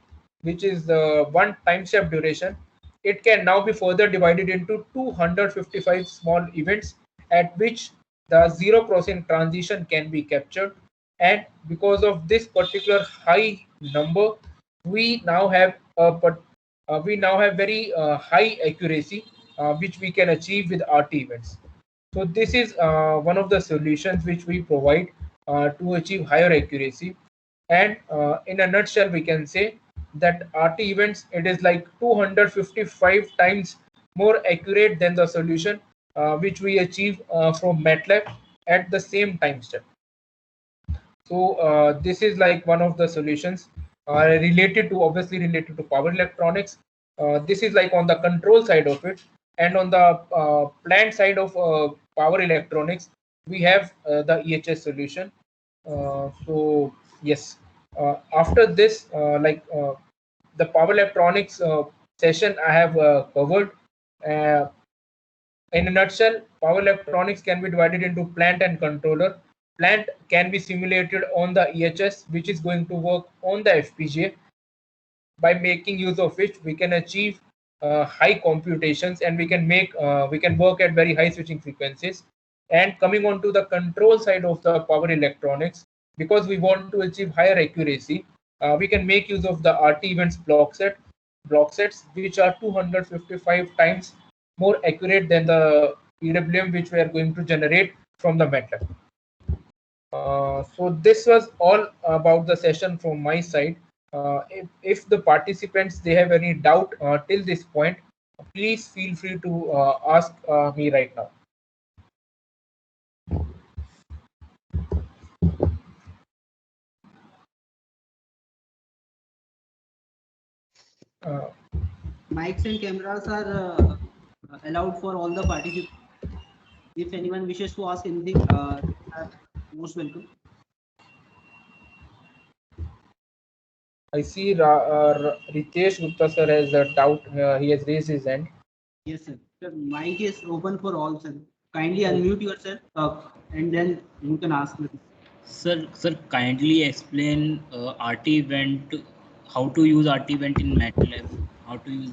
which is one time step duration, it can now be further divided into 255 small events at which the zero crossing transition can be captured. And because of this particular high number, we now have very high accuracy which we can achieve with RT events. So this is one of the solutions which we provide to achieve higher accuracy. And in a nutshell, we can say that RT events, it is like 255 times more accurate than the solution which we achieve from MATLAB at the same time step. So this is like one of the solutions obviously related to power electronics. This is like on the control side of it, and on the plant side of power electronics, we have the EHS solution. So yes, after this, the power electronics session I have covered. Uh, in a nutshell, power electronics can be divided into plant and controller. Plant can be simulated on the EHS, which is going to work on the FPGA, by making use of which we can achieve high computations, and we can work at very high switching frequencies. And coming on to the control side of the power electronics, because we want to achieve higher accuracy, we can make use of the RT events block sets, which are 255 times more accurate than the PWM which we are going to generate from the MATLAB. So this was all about the session from my side. If the participants they have any doubt till this point, please feel free to ask me right now. Uh, Mics and cameras are allowed for all the participants. If anyone wishes to ask anything, are most welcome. I see Ritesh Gupta sir has a doubt. He has raised his hand. Yes, sir. Sir, mic is open for all, sir. Kindly unmute yourself and then you can ask me. Sir, kindly explain RT event, how to use RT event in MATLAB, how to use.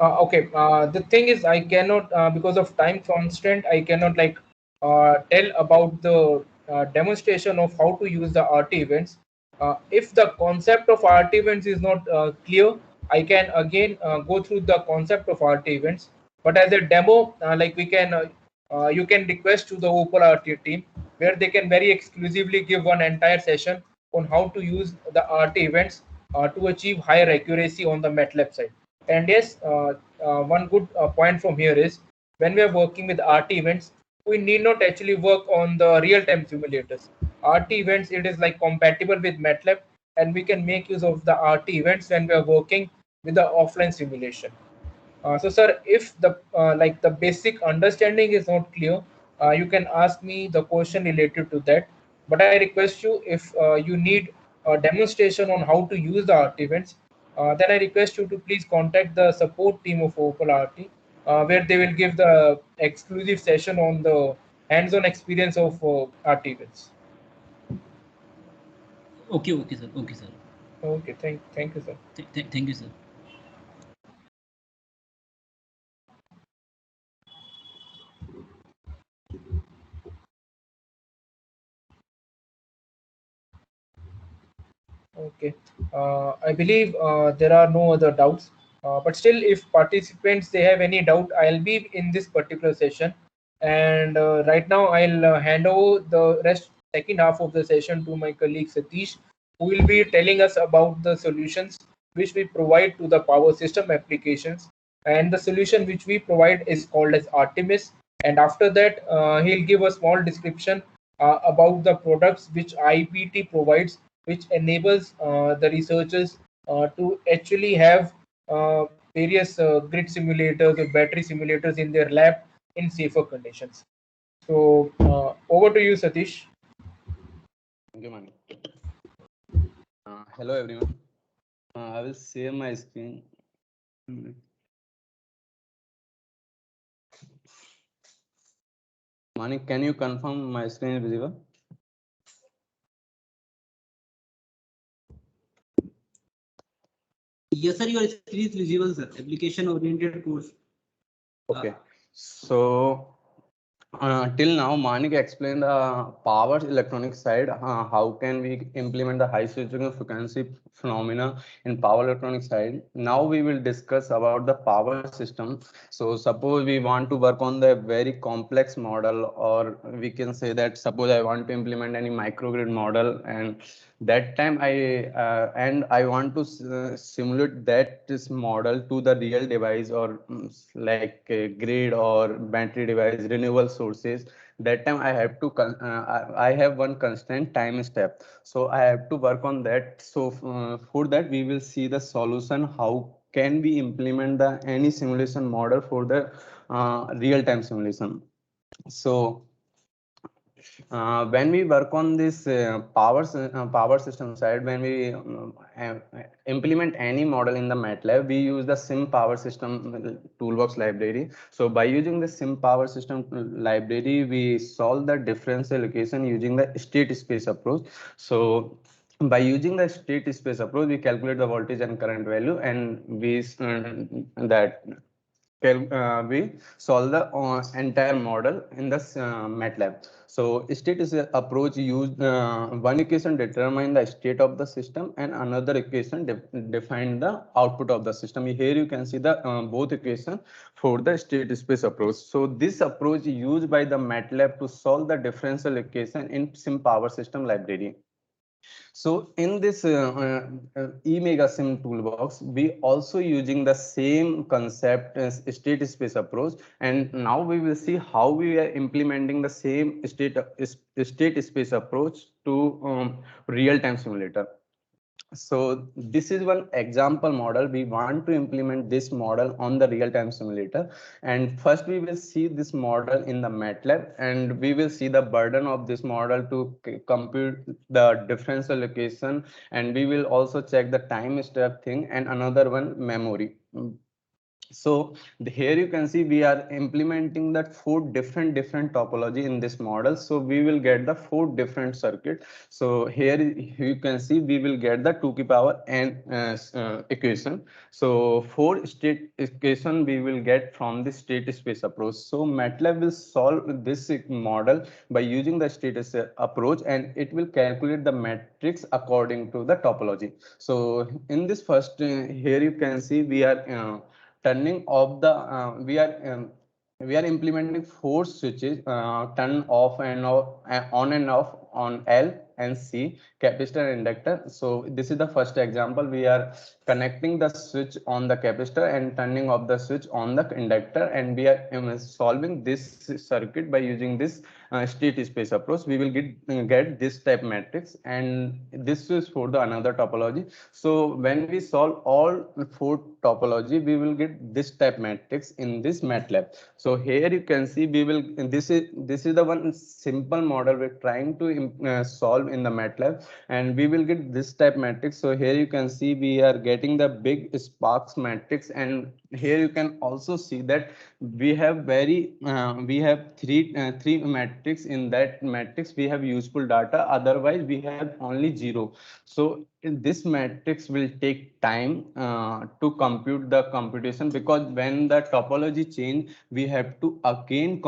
Okay. The thing is, I cannot because of time constraint. I cannot like tell about the demonstration of how to use the RT events. If the concept of RT events is not clear, I can again go through the concept of RT events. But as a demo, like we can, you can request to the Opal RT team where they can very exclusively give one entire session on how to use the RT events to achieve higher accuracy on the MATLAB side. And yes, one good point from here is when we are working with RT events, we need not actually work on the real-time simulators. RT events, it is like compatible with MATLAB, and we can make use of the RT events when we are working with the offline simulation. So, sir, if the like the basic understanding is not clear, you can ask me the question related to that. But I request you if you need a demonstration on how to use the RT events, then I request you to please contact the support team of Opal RT, where they will give the exclusive session on the hands-on experience of RT events. Okay, okay, sir. Okay, sir. Okay, thank you, sir. Thank you, sir. Okay, I believe there are no other doubts. But still, if participants they have any doubt, I'll be in this particular session. And right now, I'll hand over the rest second half of the session to my colleague Satish, who will be telling us about the solutions which we provide to the power system applications. And the solution which we provide is called as Artemis. And after that, he'll give a small description about the products which IPT provides, which enables the researchers to actually have various grid simulators or battery simulators in their lab in safer conditions. So over to you, Satish. Thank you, Mani. Hello, everyone. I will share my screen. Mani, can you confirm my screen is visible? Yes, sir, your screen is visible, sir. Application oriented course. Okay. So till now, Manik explained the power electronic side. How can we implement the high switching frequency phenomena in power electronic side? Now we will discuss about the power system. So suppose we want to work on the very complex model, or we can say that suppose I want to implement any microgrid model, and that time I want to simulate that this model to the real device, or like a grid or battery device, renewable sources. That time I have to I have one constant time step, so I have to work on that. So for that we will see the solution, how can we implement the any simulation model for the real time simulation. So when we work on this power system side, when we implement any model in the MATLAB, we use the sim power system toolbox library. So by using the sim power system library, we solve the differential equation using the state space approach. So by using the state space approach, we calculate the voltage and current value, and we that we solve the entire model in the MATLAB. So state is a approach used one equation determine the state of the system and another equation define the output of the system. Here you can see the both equation for the state space approach. So this approach used by the MATLAB to solve the differential equation in sim power system library. So in this eMegaSim toolbox, we also using the same concept as state space approach, and now we will see how we are implementing the same state space approach to real-time simulator. So this is one example model. We want to implement this model on the real-time simulator. And first we will see this model in the MATLAB, and we will see the burden of this model to compute the differential equation. And we will also check the time step thing and another one memory. So here you can see we are implementing that four different topology in this model. So we will get the four different circuit. So here you can see we will get the 2 to the power n equation. So four state equation we will get from the state space approach. So MATLAB will solve this model by using the state space approach, and it will calculate the matrix according to the topology. So in this first here you can see we are turning off the we are implementing four switches, turn off and on and off on L and C, capacitor and inductor. So this is the first example. We are connecting the switch on the capacitor and turning off the switch on the inductor, and we are solving this circuit by using this state space approach. We will get this type matrix, and this is for the another topology. So when we solve all four topology, we will get this type matrix in this MATLAB. So here you can see we will this is the one simple model we're trying to solve in the MATLAB, and we will get this type matrix. So here you can see we are getting the big sparks matrix, and here you can also see that we have we have three matrix. In that matrix we have useful data, otherwise we have only zero. So this matrix will take time to compute the computation, because when the topology change we have to again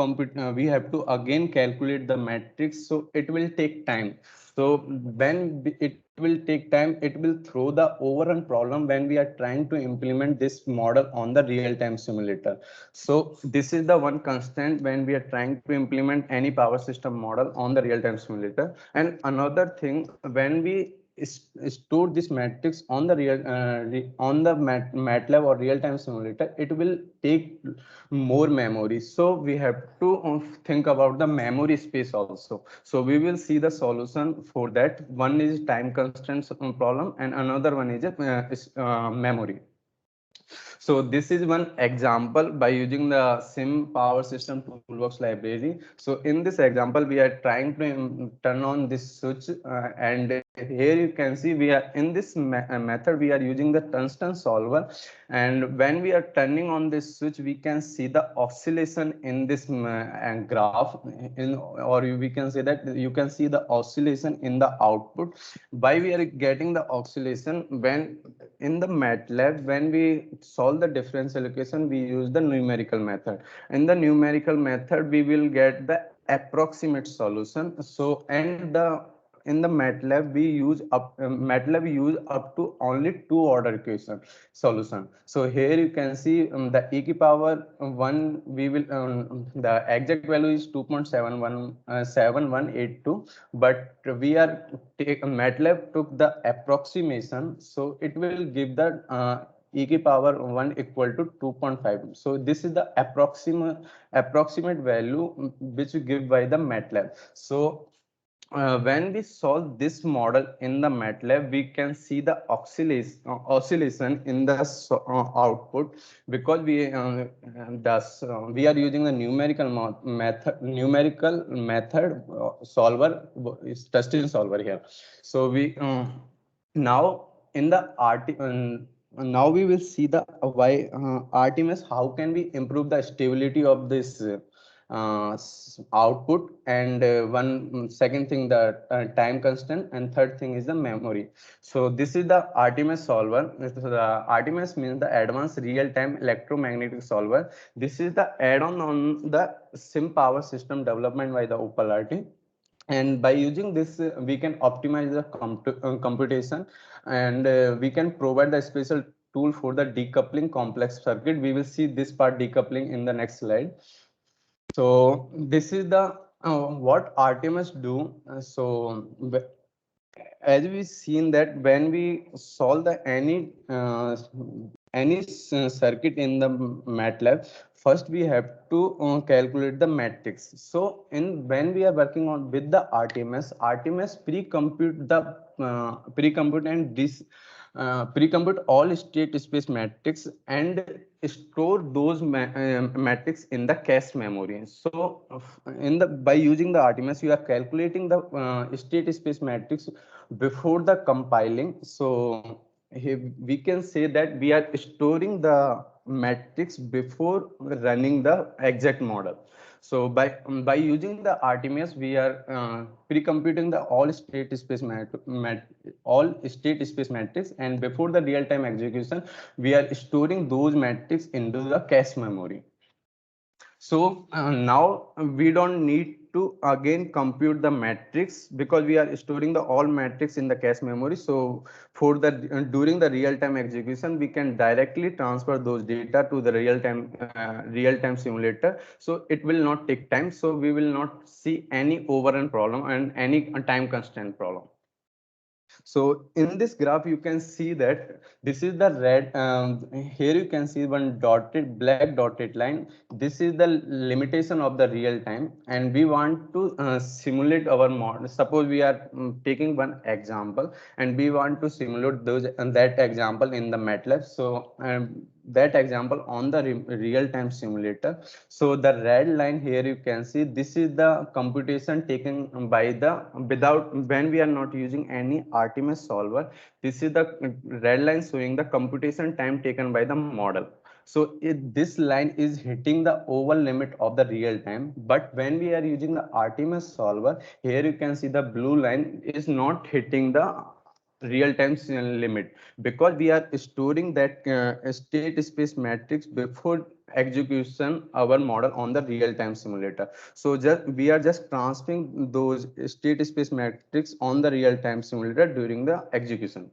we have to again calculate the matrix. So it will take time. So when it will take time, it will throw the overrun problem when we are trying to implement this model on the real-time simulator. So this is the one constant when we are trying to implement any power system model on the real-time simulator. And another thing, when we store this matrix on the MATLAB or real-time simulator, it will take more memory. So we have to think about the memory space also. So we will see the solution for that. One is time constraints problem, and another one is memory. So this is one example by using the sim power system toolbox library. So in this example we are trying to turn on this switch, and here you can see we are in this method we are using the tungsten solver, and when we are turning on this switch we can see the oscillation in this graph or we can say that you can see the oscillation in the output. Why we are getting the oscillation? When in the MATLAB, when we solve the differential equation, we use the numerical method. In the numerical method, we will get the approximate solution. So, and in the MATLAB, we use up to only two order equation solution. So here you can see the e to power 1, we will the exact value is 2.7182, but we are MATLAB took the approximation, so it will give the e to power 1 equal to 2.5. So this is the approximate value which we give by the MATLAB. So when we solve this model in the MATLAB, we can see the oscillation in the output, because we are using the numerical method solver, is Tustin solver here. So we now in the now we will see the why RTMS, how can we improve the stability of this output, and one second thing the time constant, and third thing is the memory. So this is the RTMS solver. The RTMS means the advanced real-time electromagnetic solver. This is the add-on on the sim power system development by the OpenRT. And by using this, we can optimize the computation, and we can provide the special tool for the decoupling complex circuit. We will see this part decoupling in the next slide. So this is the what RTMS do. As we seen that when we solve the any circuit in the MATLAB, first we have to calculate the matrix. So in when we are working on with the RTMS pre-compute the pre-compute and this pre-compute all state space matrix and store those matrix in the cache memory. So in the by using the RTMS, you are calculating the state space matrix before the compiling. So here we can say that we are storing the matrix before running the exact model. So by using the RTMS, we are pre-computing the all state space matrix, and before the real-time execution, we are storing those matrix into the cache memory. So now we don't need to again compute the matrix because we are storing the all matrix in the cache memory. So for the during the real-time execution, we can directly transfer those data to the real-time simulator. So it will not take time. So we will not see any overrun problem and any time constraint problem. So in this graph, you can see that this is the red. Here you can see one black dotted line. This is the limitation of the real time, and we want to simulate our model. Suppose we are taking one example, and we want to simulate that example in the MATLAB. So that example on the real-time simulator. So the red line here you can see this is the computation taken by the without when we are not using any RTMS solver. This is the red line showing the computation time taken by the model. So this line is hitting the over limit of the real time, but when we are using the RTMS solver, here you can see the blue line is not hitting the real-time limit because we are storing that state space matrix before execution our model on the real-time simulator. So we are just transferring those state space matrix on the real-time simulator during the execution.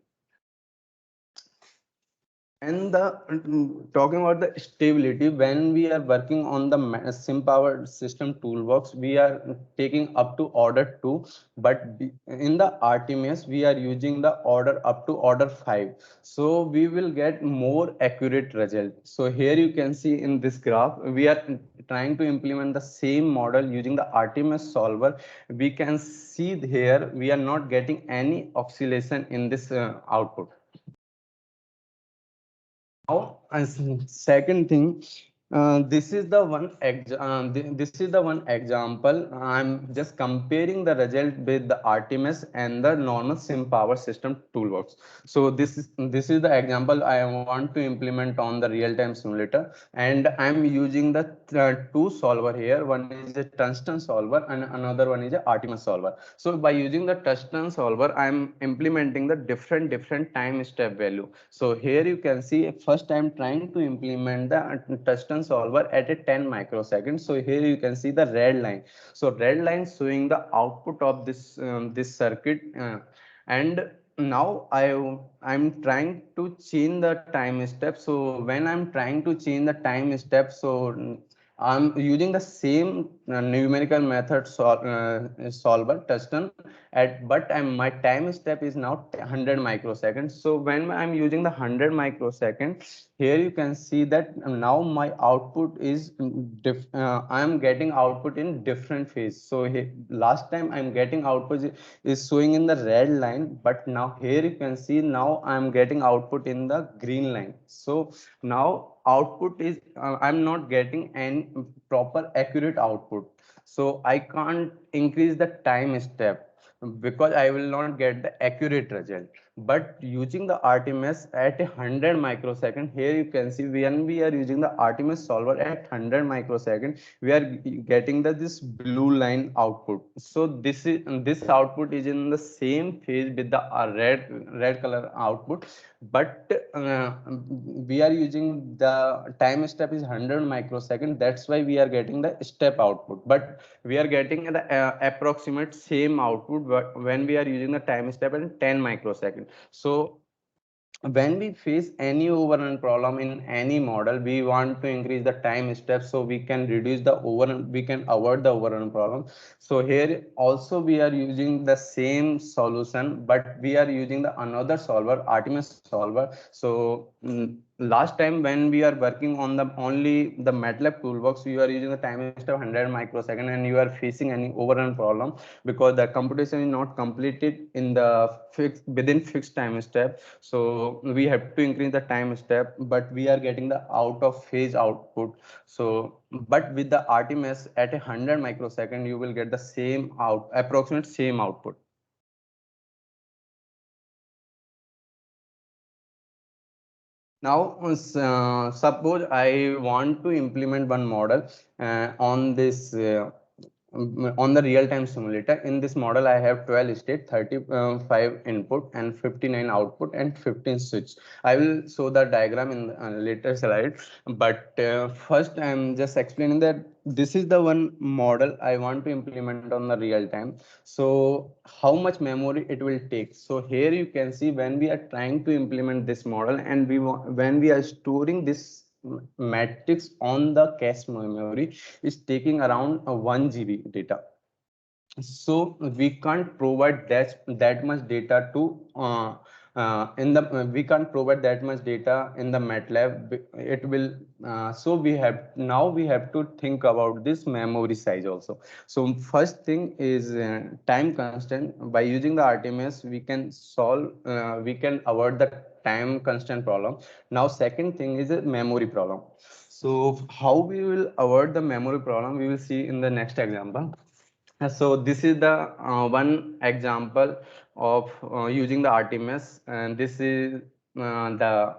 And talking about the stability, when we are working on the SimPower system toolbox, we are taking up to order 2, but in the RTMS, we are using the order up to order 5. So we will get more accurate result. So here you can see in this graph, we are trying to implement the same model using the RTMS solver. We can see here, we are not getting any oscillation in this output. Now, second thing, this is the one example. I'm just comparing the result with the RTMS and the normal SimPower system toolbox. So this is the example I want to implement on the real-time simulator, and I'm using the two solver here. One is a tungsten solver and another one is a RTMS solver. So by using the tungsten solver, I'm implementing the different time step value. So here you can see first I'm trying to implement the tungsten solver at a 10 microseconds. So here you can see the red line. So red line showing the output of this this circuit, and now I'm trying to change the time step. So when I'm trying to change the time step, so I'm using the same numerical method solver tungsten but my time step is now 100 microseconds. So when I'm using the 100 microseconds, here you can see that now my output is I am getting output in different phase. So last time I'm getting output is showing in the red line, but now here you can see now I'm getting output in the green line. So now output is I'm not getting any proper accurate output. So I can't increase the time step because I will not get the accurate result. but using the RTMS at 100 microsecond, here you can see when we are using the RTMS solver at 100 microsecond, we are getting this blue line output. So this output is in the same phase with the red color output, but we are using the time step is 100 microsecond. That's why we are getting the step output, but we are getting the approximate same output when we are using the time step at 10 microsecond. So when we face any overrun problem in any model, we want to increase the time step so we can reduce the overrun, we can avoid the overrun problem. So here also we are using the same solution, but we are using the another solver, RTMS solver. So last time when we are working on the only the MATLAB toolbox, you are using the time step 100 microsecond and you are facing any overrun problem because the computation is not completed in the within fixed time step. So we have to increase the time step, but we are getting the out of phase output. So but with the RTMS at 100 microsecond, you will get the same approximate same output. Now, suppose I want to implement one model on this on the real-time simulator. In this model, I have 12 state, 35 input and 59 output and 15 switch. I will show the diagram in the later slide, but first I'm just explaining that this is the one model I want to implement on the real time. So how much memory it will take? So here you can see when we are trying to implement this model and when we are storing this matrix on the cache memory is taking around 1 GB data. So we can't provide that much data to we can't provide that much data in the MATLAB. It will so we have to think about this memory size also. So first thing is time constraint. By using the RTMS, we can solve we can avoid the time constraint problem. Now second thing is a memory problem. So how we will avoid the memory problem, we will see in the next example. So this is the one example of using the RTMS, and this is the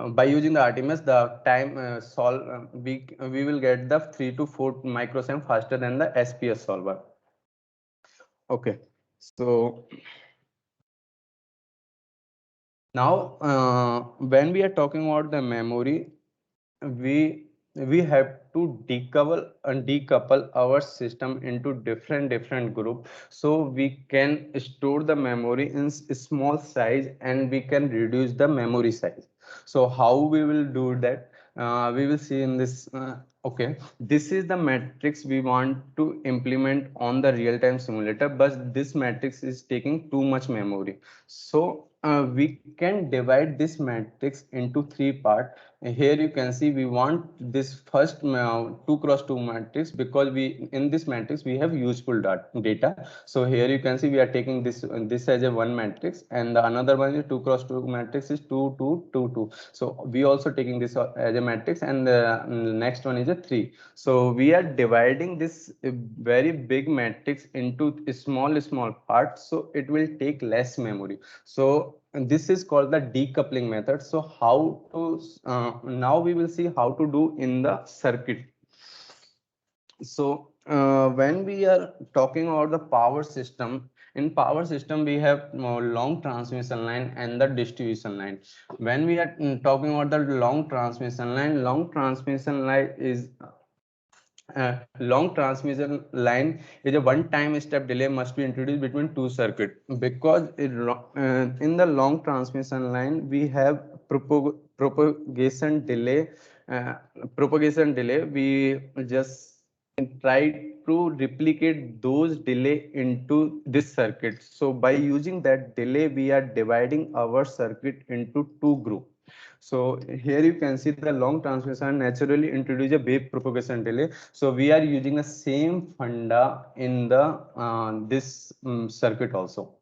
by using the RTMS, the time solve we will get the 3 to 4 microsecond faster than the SPS solver. Okay, so now when we are talking about the memory, we have to decouple our system into different group, so we can store the memory in small size and we can reduce the memory size. So how we will do that, we will see in this. Okay, this is the matrix we want to implement on the real-time simulator, but this matrix is taking too much memory. So we can divide this matrix into 3 parts. Here you can see we want this first 2 cross 2 matrix because we in this matrix we have useful data. So here you can see we are taking this as a 1 matrix, and the another one is 2 cross 2 matrix is 2 2 2 2. So we also taking this as a matrix, and the next one is a 3. So we are dividing this very big matrix into small parts, so it will take less memory. So and this is called the decoupling method. So how to now we will see how to do in the circuit. So when we are talking about the power system, in power system we have long transmission line and the distribution line. When we are talking about the long transmission line is long transmission line is a one-time step delay must be introduced between two circuits, because in the long transmission line we have propagation delay. We just try to replicate those delay into this circuit. So by using that delay, we are dividing our circuit into two groups. So here you can see the long transmission naturally introduce a wave propagation delay. So we are using the same funda in the this circuit also.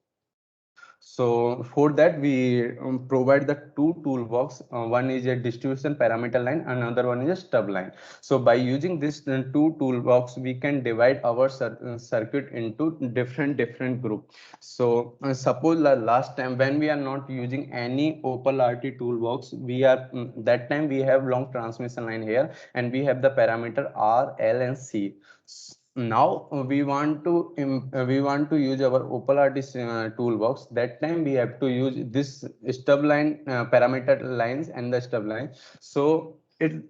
So for that, we provide the two toolbox. One is a distribution parameter line, another one is a stub line. So by using this two toolbox, we can divide our circuit into different group. So suppose last time when we are not using any Opal RT toolbox, we are that time we have long transmission line here, and we have the parameter R, L, and C. Now we want to use our Opal RT toolbox. That time we have to use this stub line parameter lines and the stub line. So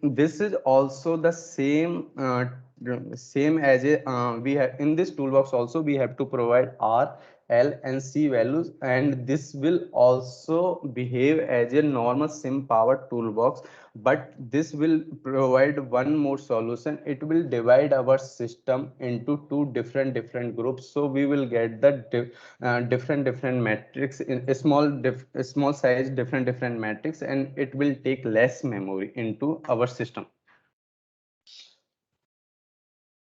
this is also the same as a we have in this toolbox. Also we have to provide R, L, and C values, and this will also behave as a normal sim power toolbox, but this will provide one more solution. It will divide our system into two different groups, so we will get the different metrics in a small size different metrics, and it will take less memory into our system.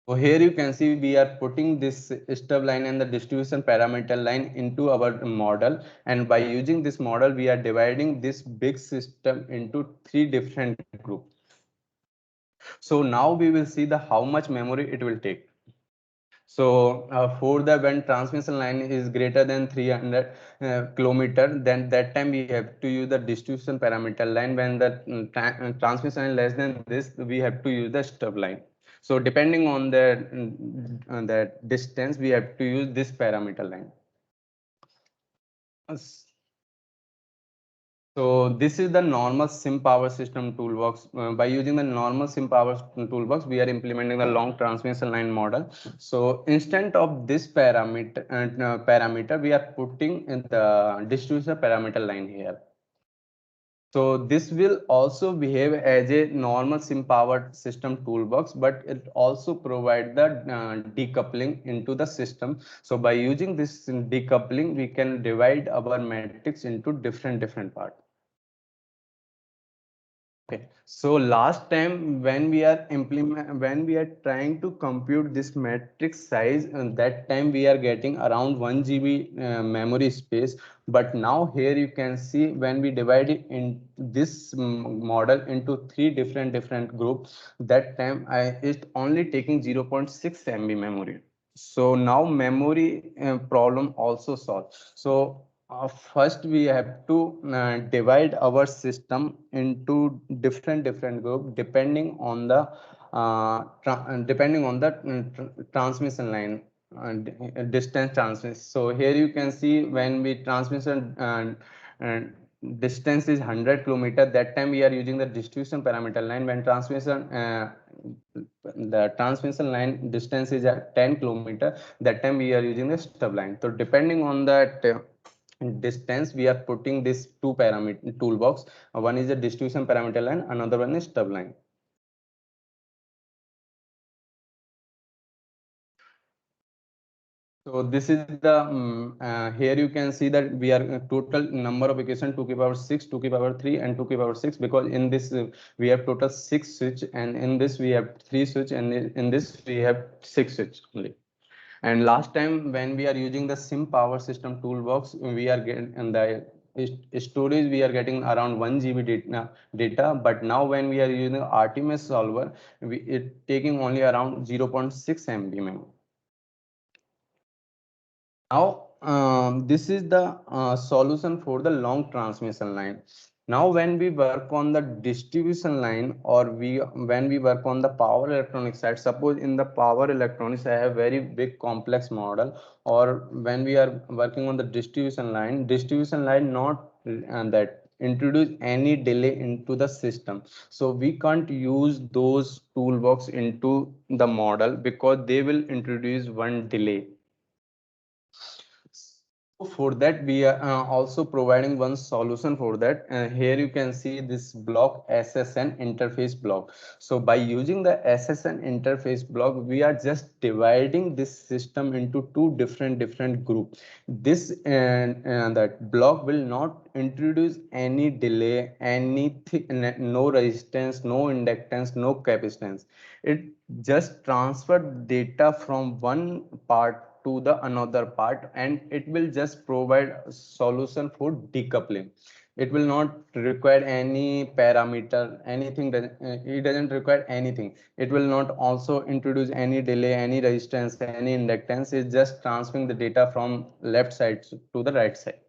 So here you can see we are putting this stub line and the distribution parameter line into our model, and by using this model we are dividing this big system into three different groups. So now we will see the how much memory it will take. So for the when transmission line is greater than 300 kilometer, then that time we have to use the distribution parameter line. When the transmission line less than this, we have to use the stub line. So depending on the distance, we have to use this parameter line. So this is the normal sim power system toolbox. By using the normal sim power toolbox, we are implementing the long transmission line model. So instead of this parameter, we are putting in the distribution parameter line here. So this will also behave as a normal sim powered system toolbox, but it also provide the decoupling into the system. So by using this decoupling, we can divide our matrix into different parts. Okay, so last time when we are trying to compute this matrix size, and that time we are getting around 1 GB memory space. But now here you can see when we divide it in this model into three different groups, that time it's only taking 0.6 MB memory. So now memory problem also solved. So first we have to divide our system into different group depending on the transmission line distance transmission. So here you can see when we transmission distance is 100 kilometer, that time we are using the distribution parameter line. When the transmission line distance is at 10 kilometer, that time we are using the stub line. So depending on that distance, we are putting this two parameter toolbox. One is the distribution parameter line, another one is stub line. So this is the here you can see that we are total number of equation 2 to the power 6, 2 to the power 3, and 2 to the power 6, because in this we have total 6 switch, and in this we have 3 switch, and in this we have 6 switch only. And last time when we are using the sim power system toolbox, we are getting and the storage we are getting around 1 GB data, but now when we are using RTMS solver, it taking only around 0.6 MB memory. Now this is the solution for the long transmission line. Now when we work on the distribution line, or when we work on the power electronics side, suppose in the power electronics I have very big complex model, or when we are working on the distribution line not that introduce any delay into the system. So we can't use those toolbox into the model because they will introduce one delay. For that, we are also providing one solution for that. Here you can see this block SSN interface block. So by using the SSN interface block, we are just dividing this system into two different groups. This that block will not introduce any delay, anything, no resistance, no inductance, no capacitance. It just transfer data from one part to the another part, and it will just provide a solution for decoupling. It will not require any parameter, anything. It doesn't require anything. It will not also introduce any delay, any resistance, any inductance. It's just transferring the data from left side to the right side.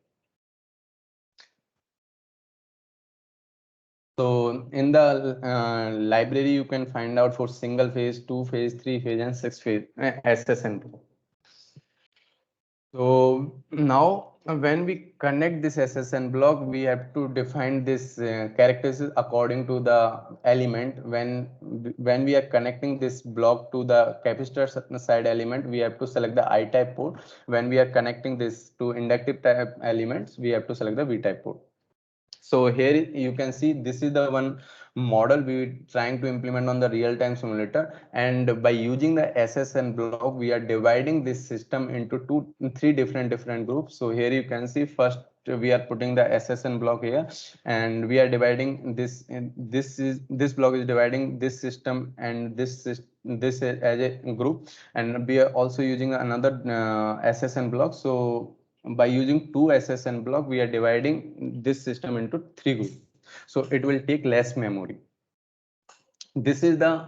So in the library, you can find out for single phase, 2 phase, 3 phase, and 6 phase SSN. So now when we connect this SSN block, we have to define this characteristics according to the element. When we are connecting this block to the capacitor side element, we have to select the I-type port. When we are connecting this to inductive type elements, we have to select the V-type port. So here you can see this is the one model we trying to implement on the real-time simulator, and by using the SSN block, we are dividing this system into three different groups. So here you can see first we are putting the SSN block here, and we are dividing this. This block is dividing this system and this as a group, and we are also using another SSN block. So by using two SSN block, we are dividing this system into three groups. So it will take less memory. This is the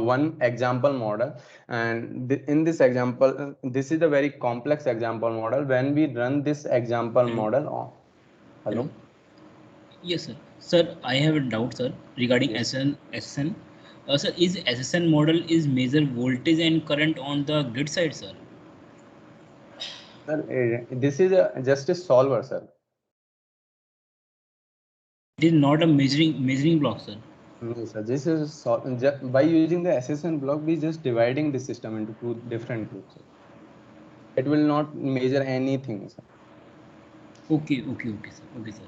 one example model, and in this example, this is a very complex example model. When we run this example model on, hello? Yes, sir. Sir, I have a doubt, sir, regarding Yes. SN. Sir, is SSN model is measure voltage and current on the grid side, sir? Sir, this is just a solver, sir. It is not a measuring block, sir. No, sir. This is by using the SSN block, we just dividing the system into two different groups. It will not measure anything, sir. Okay, sir. Okay, sir.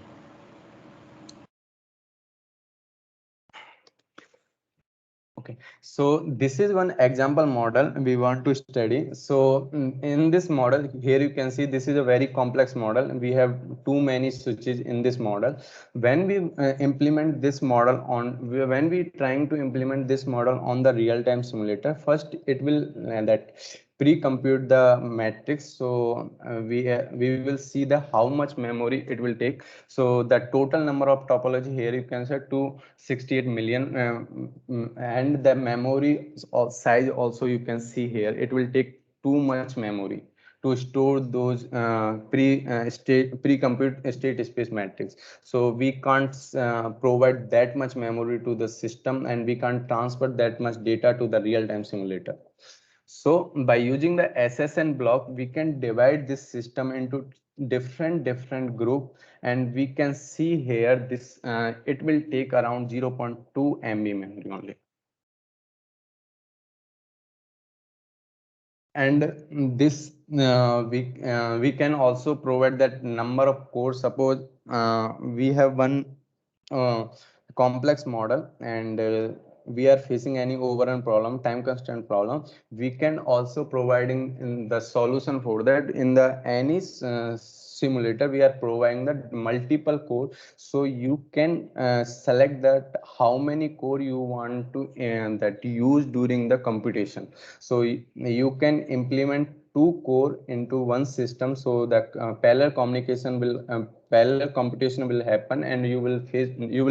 Okay, so this is one example model we want to study. So in this model, here you can see this is a very complex model. We have too many switches in this model. When we implement this model when we trying to implement this model on the real-time simulator, first it will that pre-compute the matrix. So we will see the how much memory it will take. So the total number of topology here you can say 268 million, and the memory size also you can see here. It will take too much memory to store those pre-compute state space matrix. So we can't provide that much memory to the system, and we can't transfer that much data to the real-time simulator. So by using the SSN block, we can divide this system into different group, and we can see here this it will take around 0.2 MB memory only. And this we can also provide that number of cores. Suppose we have one complex model, and we are facing any overrun problem, time constraint problem. We can also providing in the solution for that. In the any simulator, we are providing the multiple core, so you can select that how many core you want to that use during the computation. So you can implement two core into one system, so that parallel computation will happen, and you will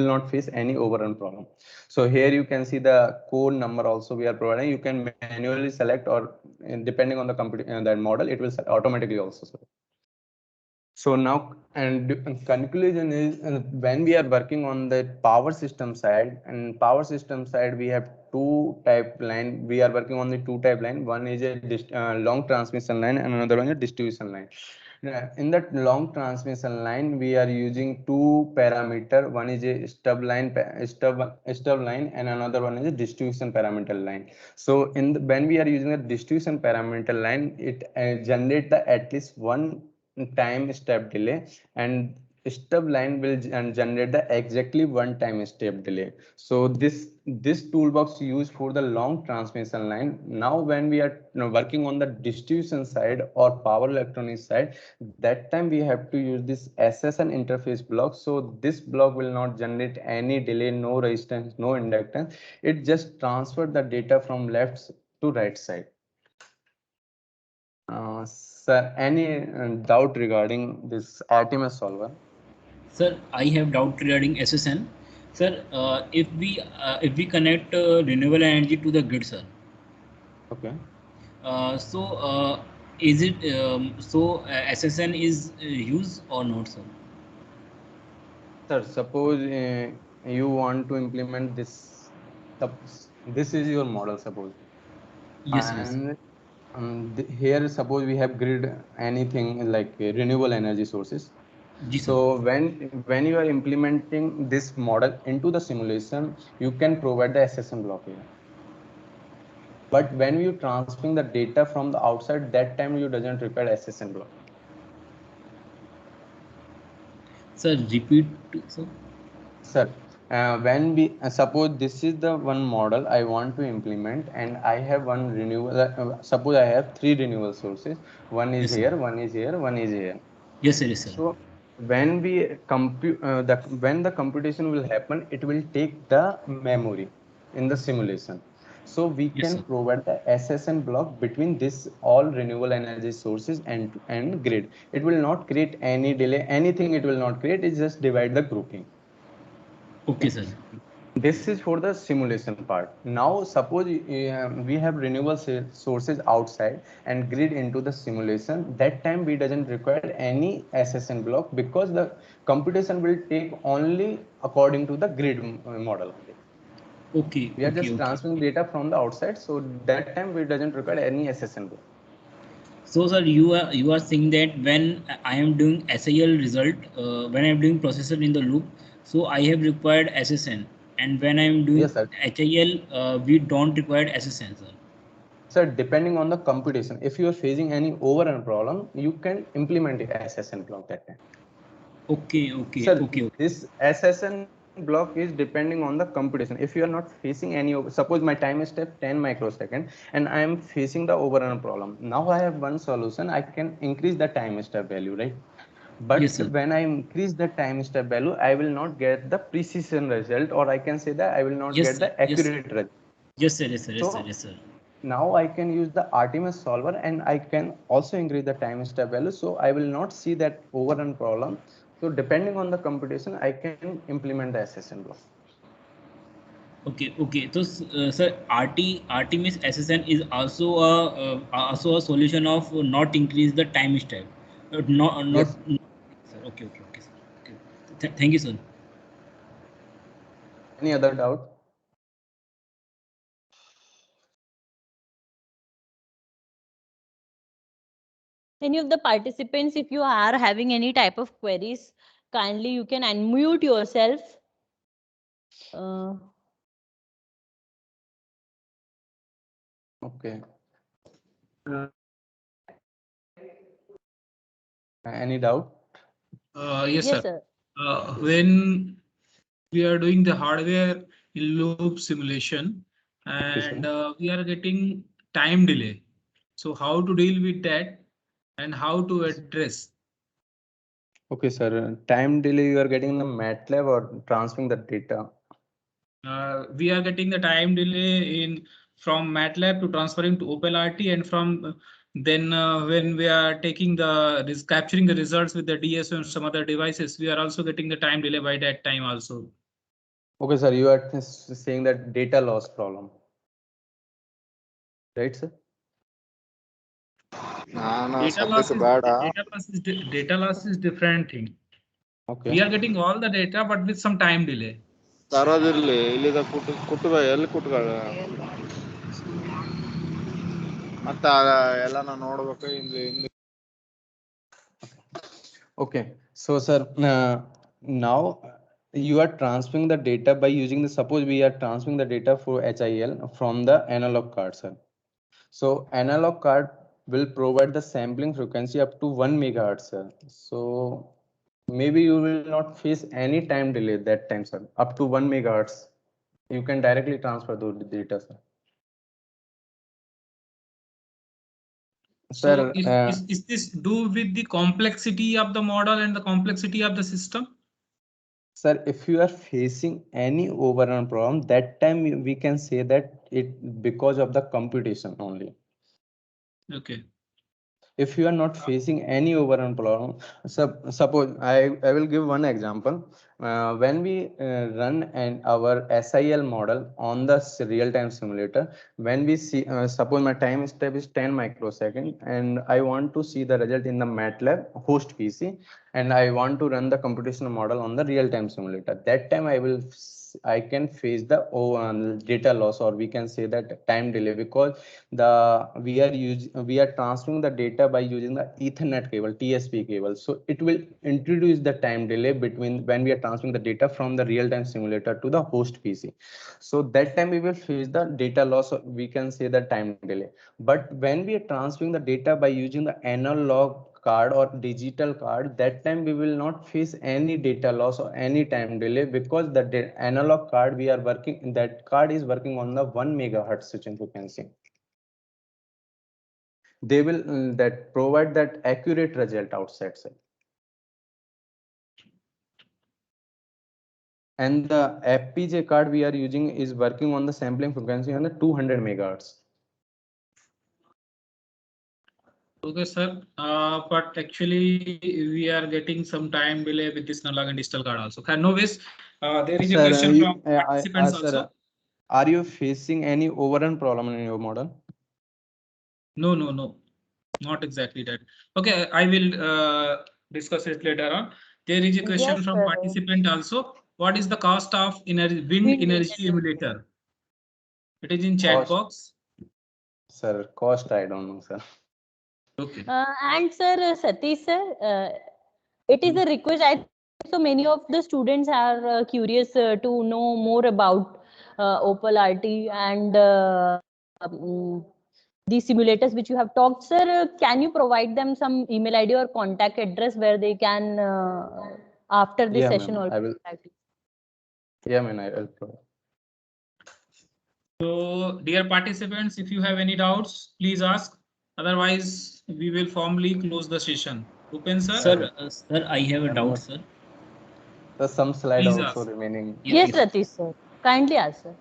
not face any overrun problem. So here you can see the core number also we are providing. You can manually select, or depending on the that model, it will automatically also select. So now, and conclusion is when we are working on the power system side, and power system side, we have two type line. We are working on the two type line. One is a long transmission line, and another one is a distribution line. In that long transmission line, we are using two parameter. One is a stub line, and another one is a distribution parameter line. So when we are using a distribution parameter line, it generate the at least one time step delay, and stub line will generate the exactly one time step delay. So this toolbox used for the long transmission line. Now when we are working on the distribution side or power electronics side, that time we have to use this SSN interface block. So this block will not generate any delay, no resistance, no inductance. It just transfer the data from left to right side. Sir, any doubt regarding this RTMS solver? Sir, I have doubt regarding SSN. Sir, if we connect renewable energy to the grid, sir. Okay. So is it SSN is used or not, sir? Sir, suppose you want to implement this. This is your model, suppose. Yes, yes. And here, suppose we have grid anything like renewable energy sources. Ji, sir. So when you are implementing this model into the simulation, you can provide the SSN block here. But when you transferring the data from the outside, that time you doesn't require SSN block. Sir, repeat, sir. Sir, when we suppose this is the one model I want to implement, and I have one renewable. Suppose I have 3 renewable sources. One is Yes, sir. here, one is here, one is here. Yes, sir. Yes, sir. So when we compute when the computation will happen, it will take the memory in the simulation. So we Yes, can sir. provide the SSN block between this all renewable energy sources and grid. It will not create any delay, anything it will not create. It just divide the grouping. Okay, sir. This is for the simulation part. Now suppose we have renewable sources outside and grid into the simulation. That time we doesn't require any SSN block because the computation will take only according to the grid model only. Okay. We are Okay. just Okay. transferring data from the outside, so that time we doesn't require any SSN block. So, sir, you are saying that when I am doing SIL result, when I am doing processor in the loop, so I have required SSN, and when I am doing Yes, sir. HIL, we don't require SSN, sir. So depending on the computation, if you are facing any overrun problem, you can implement the SSN block that time. Okay. Okay. Sir, Okay. this SSN block is depending on the computation. If you are not facing any, suppose my time is step 10 microsecond and I am facing the overrun problem. Now I have one solution. I can increase the time step value, right? Yes, But sir. when I increase the time step value, I will not get the precision result, or I can say that I will not Yes, get sir. the accurate result. Yes, sir. Yes, sir. Yes, sir. So Yes, sir. now I can use the RTMS solver and I can also increase the time step value. So I will not see that overrun problem. So depending on the computation, I can implement the SSN block. Okay. Okay. So, sir, RT means SSN is also a solution of not increase the time step. Not. Yes. Sir. Okay. Okay. Okay. Sir. Okay. Thank you, sir. Any other doubt? Any of the participants, if you are having any type of queries, kindly you can unmute yourself. Okay. Any doubt? Yes, Yes, sir. sir. When we are doing the hardware in loop simulation and we are getting time delay. So how to deal with that and how to address? Okay, sir. Time delay you are getting the MATLAB or transferring the data? We are getting the time delay in from MATLAB to transferring to OpenRT, and from then when we are taking the capturing the results with the DSO and some other devices, we are also getting the time delay by that time also. Okay, sir. You are saying that data loss problem, right, sir? Data loss is different thing. Okay. We are getting all the data, but with some time delay. Okay, so sir, now you are transferring the data by using the, suppose we are transferring the data for HIL from the analog card, sir. So analog card will provide the sampling frequency up to 1 megahertz, sir. So maybe you will not face any time delay that time, sir. Up to 1 megahertz, you can directly transfer those data, sir. So Sir, is this do with the complexity of the model and the complexity of the system? sir, if you are facing any overrun problem, that time we can say that it because of the computation only. Okay. if you are not facing any overrun problem, suppose I will give one example. When we run our SIL model on the real-time simulator, when we see, suppose my time step is 10 microsecond, and I want to see the result in the MATLAB host PC, and I want to run the computational model on the real-time simulator. That time I can face the data loss, or we can say that time delay, because we are transferring the data by using the Ethernet cable, TSP cable. So it will introduce the time delay between when we are transferring the data from the real-time simulator to the host PC. So that time we will face the data loss, or we can say the time delay. But when we are transferring the data by using the analog card or digital card, that time we will not face any data loss or any time delay, because the analog card we are working, that card is working on the 1 megahertz switching frequency. They will that provide that accurate result outside side. And the FPGA card we are using is working on the sampling frequency on the 200 megahertz. Okay, sir. But actually, we are getting some time delay with this analog and digital card also. No ways. There is a Sir, question from participants sir, also. are you facing any overrun problem in your model? No, not exactly that. Okay, I will discuss it later on. There is a question Yes, from sir. participant also. What is the cost of wind energy emulator? It is in chat Cost, box. sir, cost I don't know, sir. Okay. And sir, Satish sir, it is a request. I think so many of the students are curious to know more about Opal RT and the simulators which you have talked. Sir, can you provide them some email ID or contact address where they can, after this Yeah, session, ma'am, also I will. contact you? Yeah, man, I will provide. So, dear participants, if you have any doubts, please ask. Otherwise, we will formally close the session. Upen sir? Sir, I have a doubt, sir. There's some slide Please also ask. remaining. Yes, Ratish sir. Kindly answer.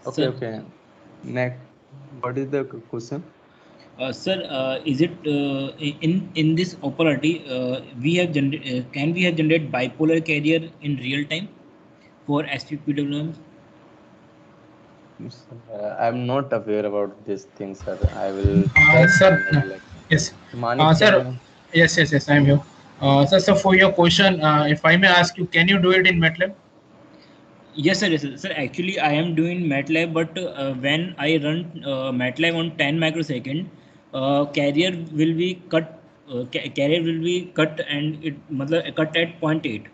Okay, Sir, okay. Next, what is the question? Sir, is it in this opportunity we have can we have generate bipolar carrier in real time for SPPWM? I'm not aware about this thing, sir. I will check Sir, and I will like. yes. Manik, can Sir, you? yes, I'm here. So for your question, if I may ask you, can you do it in MATLAB? Yes, sir. Yes, sir. Sir, actually, I am doing MATLAB, but when I run MATLAB on 10 microsecond, carrier will be cut. Carrier will be cut, and it cut at 0.8.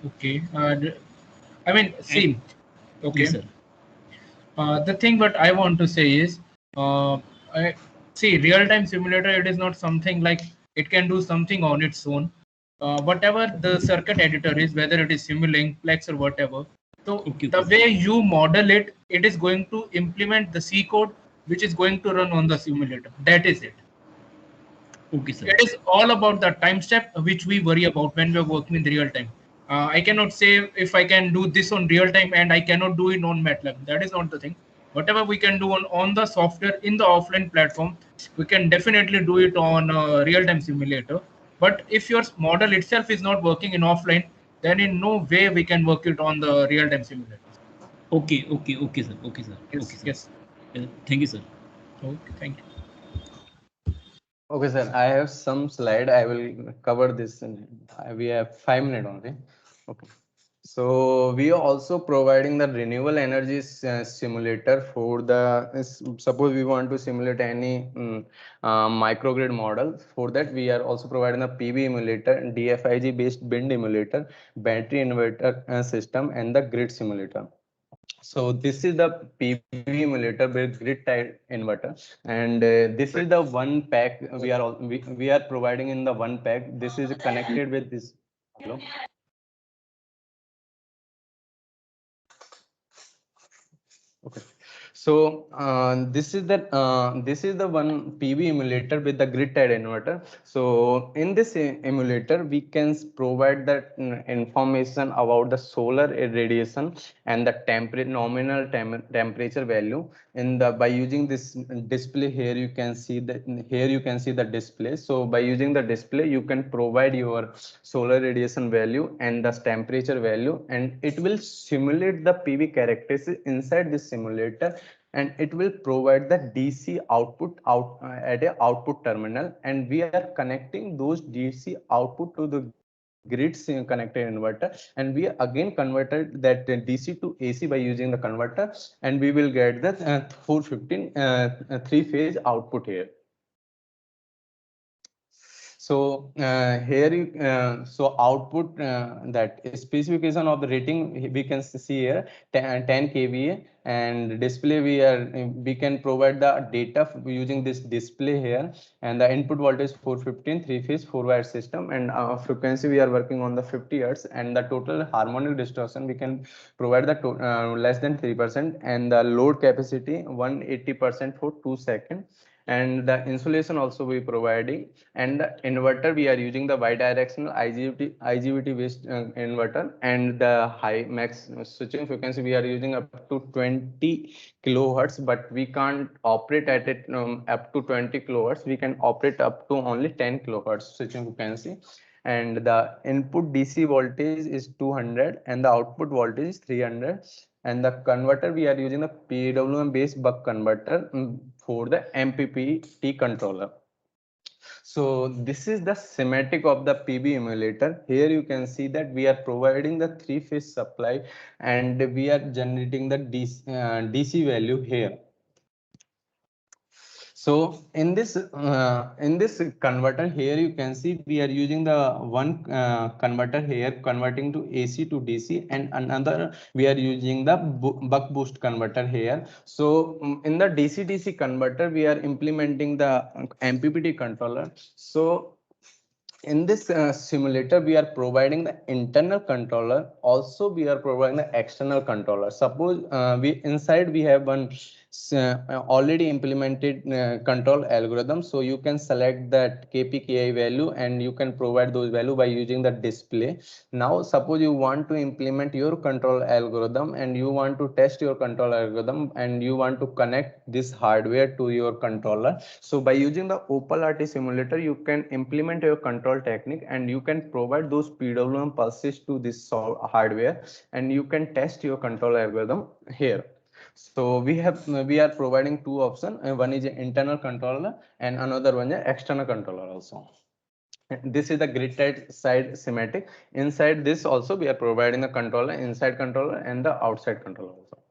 Okay. I mean, And see. yes, Okay. sir. The thing what I want to say is, see, real-time simulator, it is not something like it can do something on its own. Whatever the circuit editor is, whether it is Simulink, Plex or whatever, so Okay, the okay, way you model it, it is going to implement the C code which is going to run on the simulator. That is it. okay, sir. It is all about the time step which we worry about when we're working in real time. I cannot say if I can do this on real time and I cannot do it on MATLAB. That is not the thing. Whatever we can do on the software in the offline platform, we can definitely do it on a real time simulator. But if your model itself is not working in offline, then in no way we can work it on the real time simulator. Okay, okay, okay, sir. Okay, sir. Okay, Yes, sir. yes. Thank you, sir. Okay, thank you. Okay, sir. I have some slide. I will cover this. We have 5 minutes only. Okay. So we are also providing the renewable energy simulator for the suppose we want to simulate any microgrid model. For that, we are also providing a PV emulator, DFIG based wind emulator, battery inverter system, and the grid simulator. So this is the PV emulator with grid tied inverter, and this is the one pack we are providing in the one pack. This is connected with this. Hello. Okay. So this is the one PV emulator with the grid tied inverter. So in this emulator, we can provide that information about the solar irradiation and the nominal temperature value. In the by using this display here, you can see the display. So by using the display, you can provide your solar radiation value and the temperature value, and it will simulate the PV characteristics inside this simulator, and it will provide the DC output at a output terminal, and we are connecting those DC output to the grid connected inverter, and we again converted that DC to AC by using the converter, and we will get the 415 three-phase output here. So here so output that specification of the rating we can see here 10 kVA, and display we can provide the data using this display here, and the input voltage 415 three-phase 4-wire system, and frequency we are working on the 50 Hz, and the total harmonic distortion we can provide the less than 3%, and the load capacity 180% for 2 seconds, and the insulation also we providing, and the inverter we are using the bidirectional IGBT based inverter, and the high max switching frequency we are using up to 20 kilohertz, but we can't operate at it up to 20 kilohertz. We can operate up to only 10 kilohertz switching frequency, and the input DC voltage is 200 and the output voltage is 300, and the converter we are using the PWM based buck converter for the MPPT controller. So this is the schematic of the PV emulator. Here you can see that we are providing the three-phase supply, and we are generating the DC value here. So in this converter here, you can see we are using the one converter here converting to AC to DC, and another we are using the buck boost converter here. So in the DC-DC converter, we are implementing the MPPT controller. So in this simulator, we are providing the internal controller. Also, we are providing the external controller. Suppose inside we have one already implemented control algorithm. So you can select that KPKI value, and you can provide those value by using the display. Now, suppose you want to implement your control algorithm, and you want to test your control algorithm, and you want to connect this hardware to your controller. So by using the OpenRT simulator, you can implement your control technique, and you can provide those PWM pulses to this hardware, and you can test your control algorithm here. So we are providing two options. One is an internal controller, and another one is external controller also. This is the grid tied side schematic. Inside this also we are providing the controller, inside controller and the outside controller also.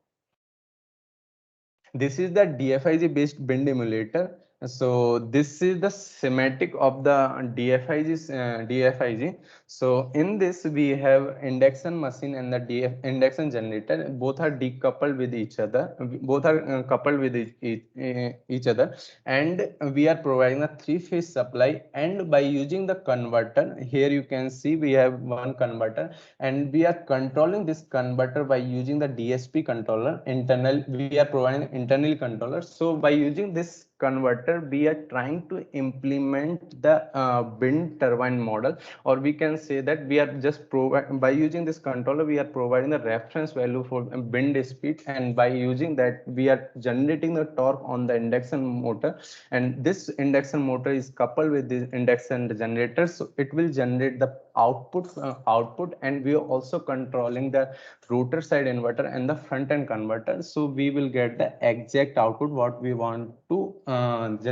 This is the DFIG based bind emulator. So this is the schematic of the DFIG. So in this we have induction machine and the induction generator. Both are decoupled with each other. Both are coupled with each other, and we are providing a three-phase supply. And by using the converter, here you can see we have one converter, and we are controlling this converter by using the DSP controller. We are providing internally controller. So by using this converter, we are trying to implement the wind turbine model, or we can say that we are just by using this controller, we are providing the reference value for wind speed, and by using that we are generating the torque on the induction motor, and this induction motor is coupled with this induction generator, so it will generate the output, and we are also controlling the rotor side inverter and the front end converter, so we will get the exact output what we want to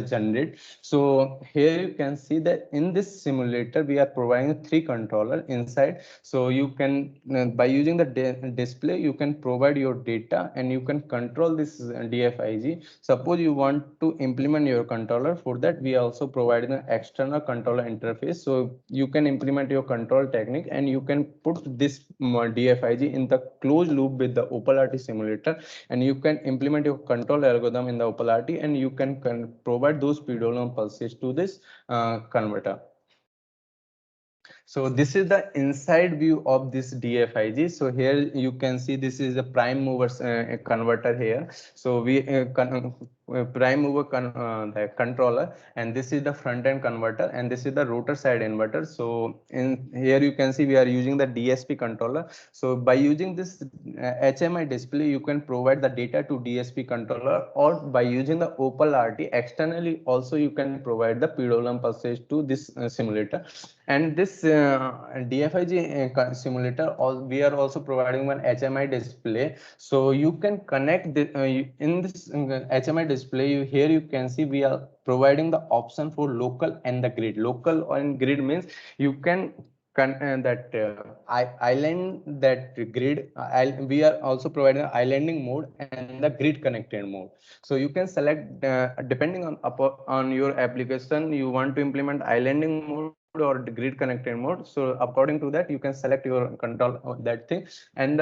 generate. So here you can see that in this simulator we are providing 3 controller inside. So you can by using the display, you can provide your data, and you can control this DFIG. Suppose you want to implement your controller, for that we are also providing an external controller interface. So you can implement your control technique, and you can put this DFIG in the closed loop with the OpenRT simulator, and you can implement your control algorithm in the OpenRT, and you can provide those PWM pulses to this converter. So this is the inside view of this DFIG. So here you can see this is a prime mover converter here. So we prime mover the controller, and this is the front end converter, and this is the rotor side inverter. So in here you can see we are using the DSP controller. So by using this HMI display, you can provide the data to DSP controller, or by using the Opal RT externally also you can provide the PWM pulses to this simulator. And this DFIG simulator, we are also providing one HMI display. So you can connect the, in this HMI display, here you can see we are providing the option for local and the grid. Local and grid means you can island that grid. We are also providing islanding mode and the grid connected mode. So you can select depending on your application, you want to implement islanding mode or the grid connected mode. So according to that, you can select your control that thing. And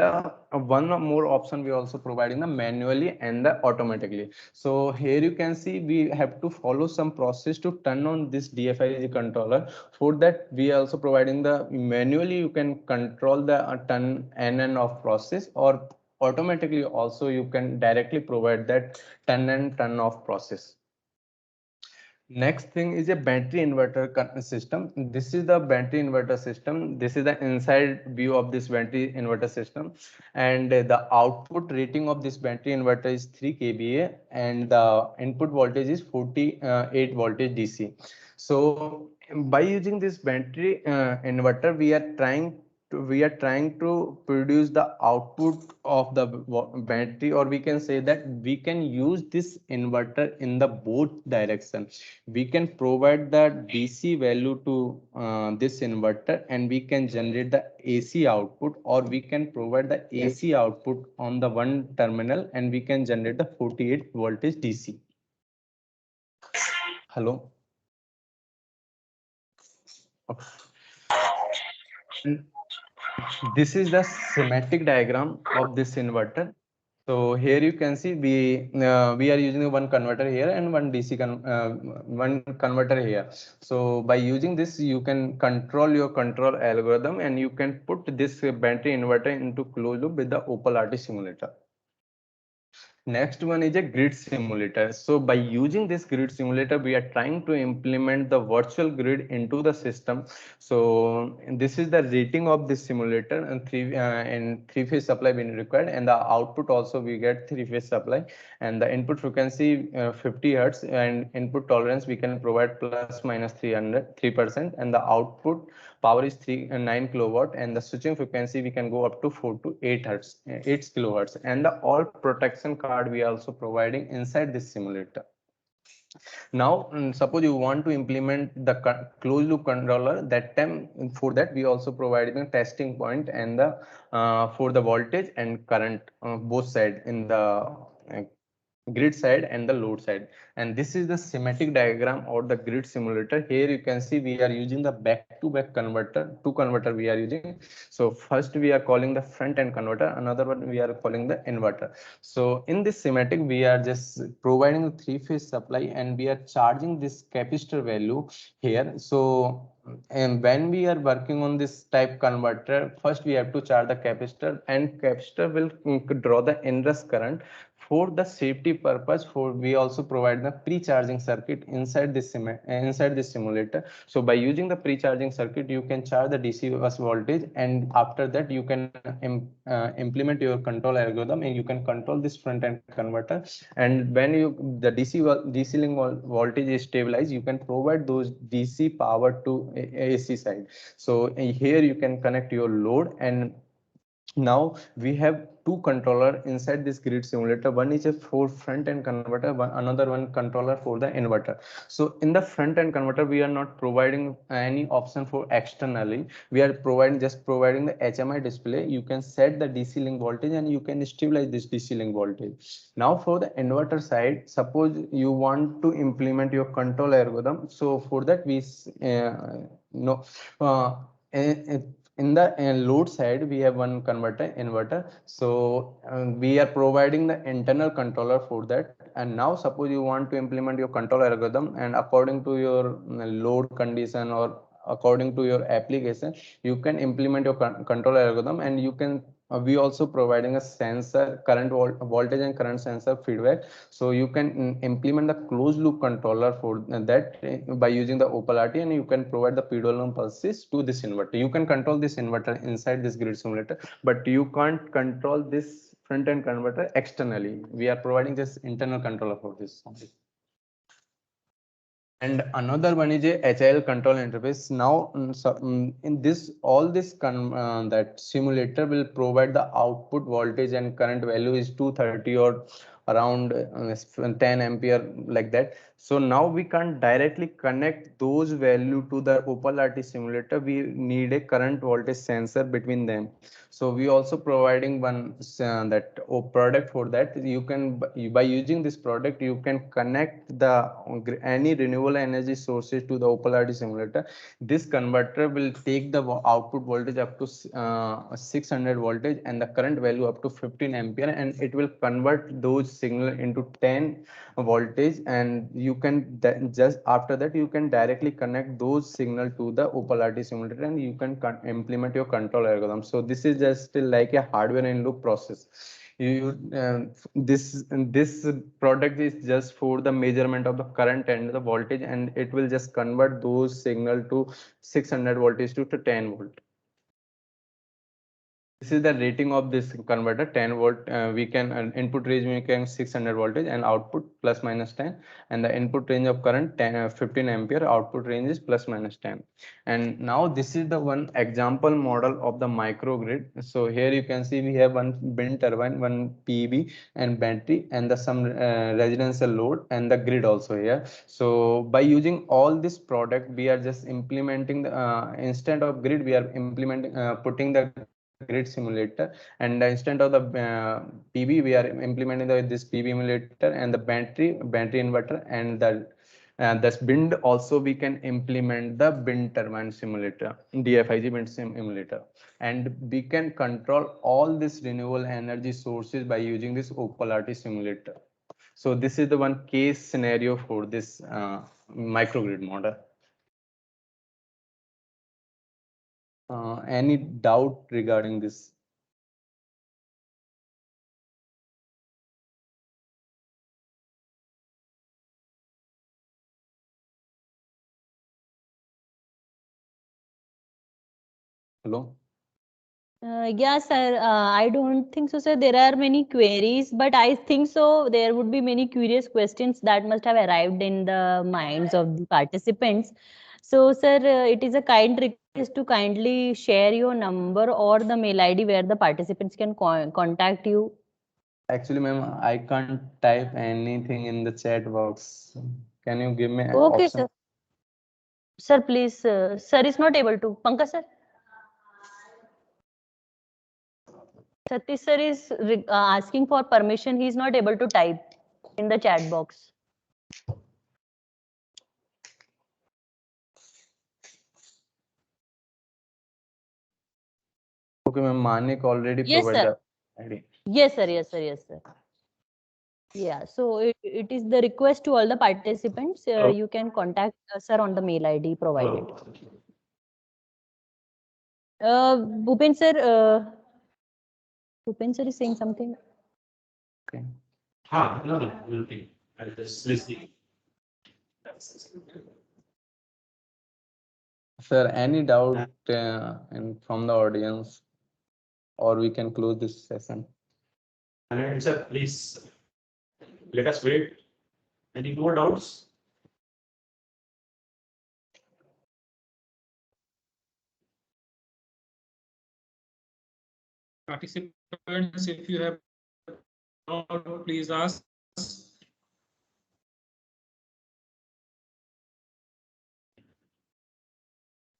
one more option we are also providing the manually and the automatically. So here you can see we have to follow some process to turn on this DFIG controller. For that, we are also providing the manually you can control the turn and off process, or automatically also you can directly provide that turn and turn off process. Next thing is a battery inverter system. This is the battery inverter system. This is the inside view of this battery inverter system, and the output rating of this battery inverter is 3 kVA, and the input voltage is 48 voltage DC. So by using this battery inverter, we are trying to produce the output of the battery, or we can say that we can use this inverter in the both direction. We can provide the DC value to this inverter, and we can generate the AC output, or we can provide the AC output on the one terminal, and we can generate the 48 voltage DC. Hello. Okay. This is the schematic diagram of this inverter. So here you can see we are using one converter here and one one converter here. So by using this, you can control your control algorithm, and you can put this battery inverter into closed loop with the Opal RT simulator. Next one is a grid simulator. So by using this grid simulator, we are trying to implement the virtual grid into the system. So this is the rating of this simulator, and three-phase supply being required, and the output also we get three-phase supply, and the input frequency 50 hertz, and input tolerance we can provide plus minus 3%, and the output power is 9 kilowatt, and the switching frequency we can go up to 4 to 8 hertz, 8 kilohertz, and the all protection card we are also providing inside this simulator. Now suppose you want to implement the closed loop controller, that time for that we also providing a testing point, and the for the voltage and current both side in the grid side and the load side. And this is the schematic diagram or the grid simulator. Here you can see we are using the back-to-back converter, two converter we are using. So first we are calling the front end converter, another one we are calling the inverter. So in this schematic we are just providing a three-phase supply, and we are charging this capacitor value here. So and when we are working on this type converter, first we have to charge the capacitor, and capacitor will draw the inrush current. For the safety purpose, for we also provide the pre-charging circuit inside this simulator. So by using the pre-charging circuit, you can charge the DC bus voltage, and after that you can implement your control algorithm, and you can control this front end converter. And when the DC link voltage is stabilized, you can provide those DC power to AC side. So here you can connect your load, and now we have two controller inside this grid simulator. One is a for front end converter, another one controller for the inverter. So in the front end converter, we are not providing any option for externally. We are just providing the HMI display. You can set the DC link voltage, and you can stabilize this DC link voltage. Now for the inverter side, suppose you want to implement your control algorithm. So for that we no in the load side, we have one inverter. So we are providing the internal controller for that. And now suppose you want to implement your control algorithm, and according to your load condition or according to your application, you can implement your control algorithm, and you can we also providing a sensor current voltage and current sensor feedback, so you can implement the closed loop controller for that by using the OPAL-RT, and you can provide the PWM pulses to this inverter. You can control this inverter inside this grid simulator, but you can't control this front end converter externally. We are providing this internal controller for this only. And another one is a HIL control interface. Now, in this, all this that simulator will provide the output voltage and current value is 230 or around 10 ampere like that. So now we can't directly connect those value to the OPAL-RT simulator. We need a current voltage sensor between them. So we also providing one that product for that. You can by using this product you can connect the any renewable energy sources to the OPAL-RT simulator. This converter will take the output voltage up to 600 voltage and the current value up to 15 ampere, and it will convert those signal into 10 voltage, and you can just after that you can directly connect those signal to the OPAL-RT simulator, and you can implement your control algorithm. So this is just like a hardware in loop process. This product is just for the measurement of the current and the voltage, and it will just convert those signal to 600 voltage to 10 volt. This is the rating of this converter, 10 volt. We can input range we can 600 voltage and output plus minus 10, and the input range of current 15 ampere, output range is plus minus 10. And now this is the one example model of the microgrid. So here you can see we have one wind turbine, one PV and battery, and the some residential load and the grid also here. So by using all this product, we are just implementing the instead of grid, we are implementing putting the grid simulator, and instead of the PV we are implementing this PV emulator and the battery inverter, and the this wind also we can implement the wind turbine simulator, DFIG wind simulator, and we can control all these renewable energy sources by using this OPAL-RT simulator. So this is the one case scenario for this microgrid model. Any doubt regarding this? Hello? Yeah, sir. I don't think so, sir. There are many queries, but I think so there would be many curious questions that must have arrived in the minds of the participants. So, sir, it is a kind request to kindly share your number or the mail ID where the participants can contact you. Actually, ma'am, I can't type anything in the chat box. Can you give me an Okay, option? sir. Sir, please. Sir is not able to. Pankaj, sir. Satish sir is asking for permission. He is not able to type in the chat box. Okay, ma'am, Manik already Yes, provided sir. the ID. Yes, sir. Yes, sir. Yes, sir. Yeah. So it is the request to all the participants. You can contact sir on the mail ID provided. Bhupen sir. Bhupen sir is saying something. Okay. No, we'll be. I'll just listen. Sir, any doubt from the audience, or we can close this session? And sir, please let us wait. Any more doubts? Participants, if you have doubt, please ask.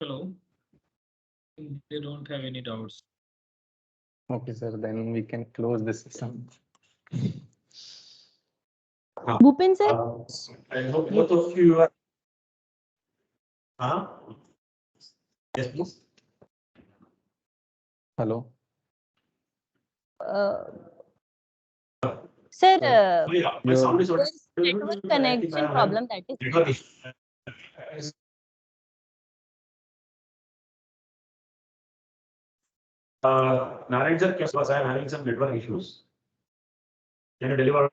Hello. They don't have any doubts. Okay, sir, then we can close this session. Bhupen sir. I hope both of you are. Yes, please. Hello. Sir, My sound is there is network connection problem, that is. Narayan sir, because I am having some network issues. Can you deliver?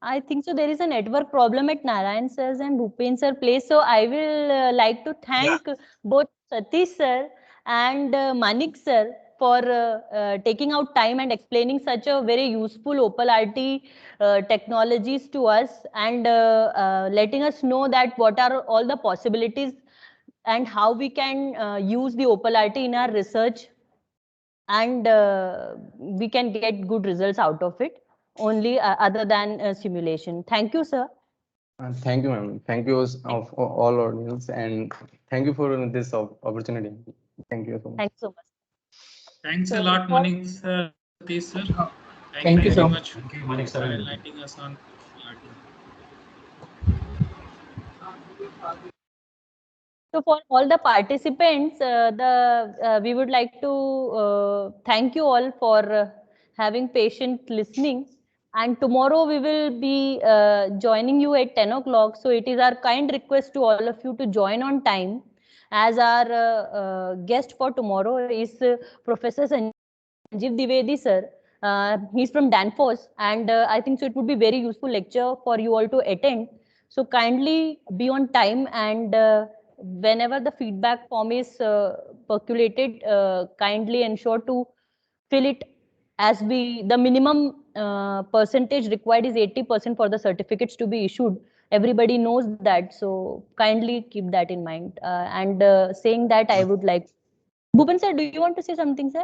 I think so. There is a network problem at Narayan sir's and Bhupen sir place. So I will like to thank both Satish sir and Manik sir for taking out time and explaining such a very useful OPAL-RT technologies to us and letting us know that what are all the possibilities and how we can use the OPAL-RT in our research and we can get good results out of it only other than simulation. Thank you, sir. Thank you, ma'am. Thank you of all audience, and thank you for this opportunity. Thank you so much. Thanks so much. Thanks a So, lot, for- Manik sir, Satish sir. Thank you you very so much Thank you, Manik for sir. enlightening us on RT. So for all the participants, we would like to thank you all for having patient listening. And tomorrow we will be joining you at 10 o'clock. So it is our kind request to all of you to join on time. As our guest for tomorrow is Professor Sanjeev Dwivedi sir. He's from Danfoss, and I think so it would be very useful lecture for you all to attend. So kindly be on time, and whenever the feedback form is percolated, kindly ensure to fill it as the minimum percentage required is 80% for the certificates to be issued. Everybody knows that, so kindly keep that in mind. And saying that, I would like, Bhupan sir, do you want to say something, sir?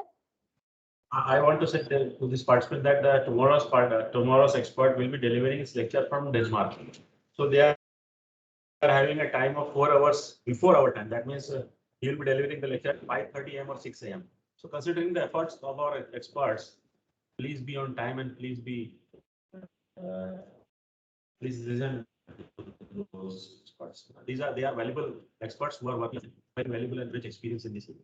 I want to say to this participant that tomorrow's expert will be delivering his lecture from Denmark. So they are having a time of 4 hours before our time. That means he will be delivering the lecture at 5:30 a.m. or 6 a.m. So considering the efforts of our experts, please be on time and please listen to those experts. They are valuable experts who are working very valuable and rich experience in this area.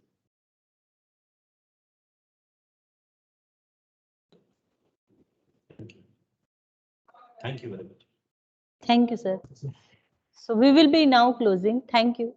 Thank you very much. Thank you, sir. So we will be now closing. Thank you.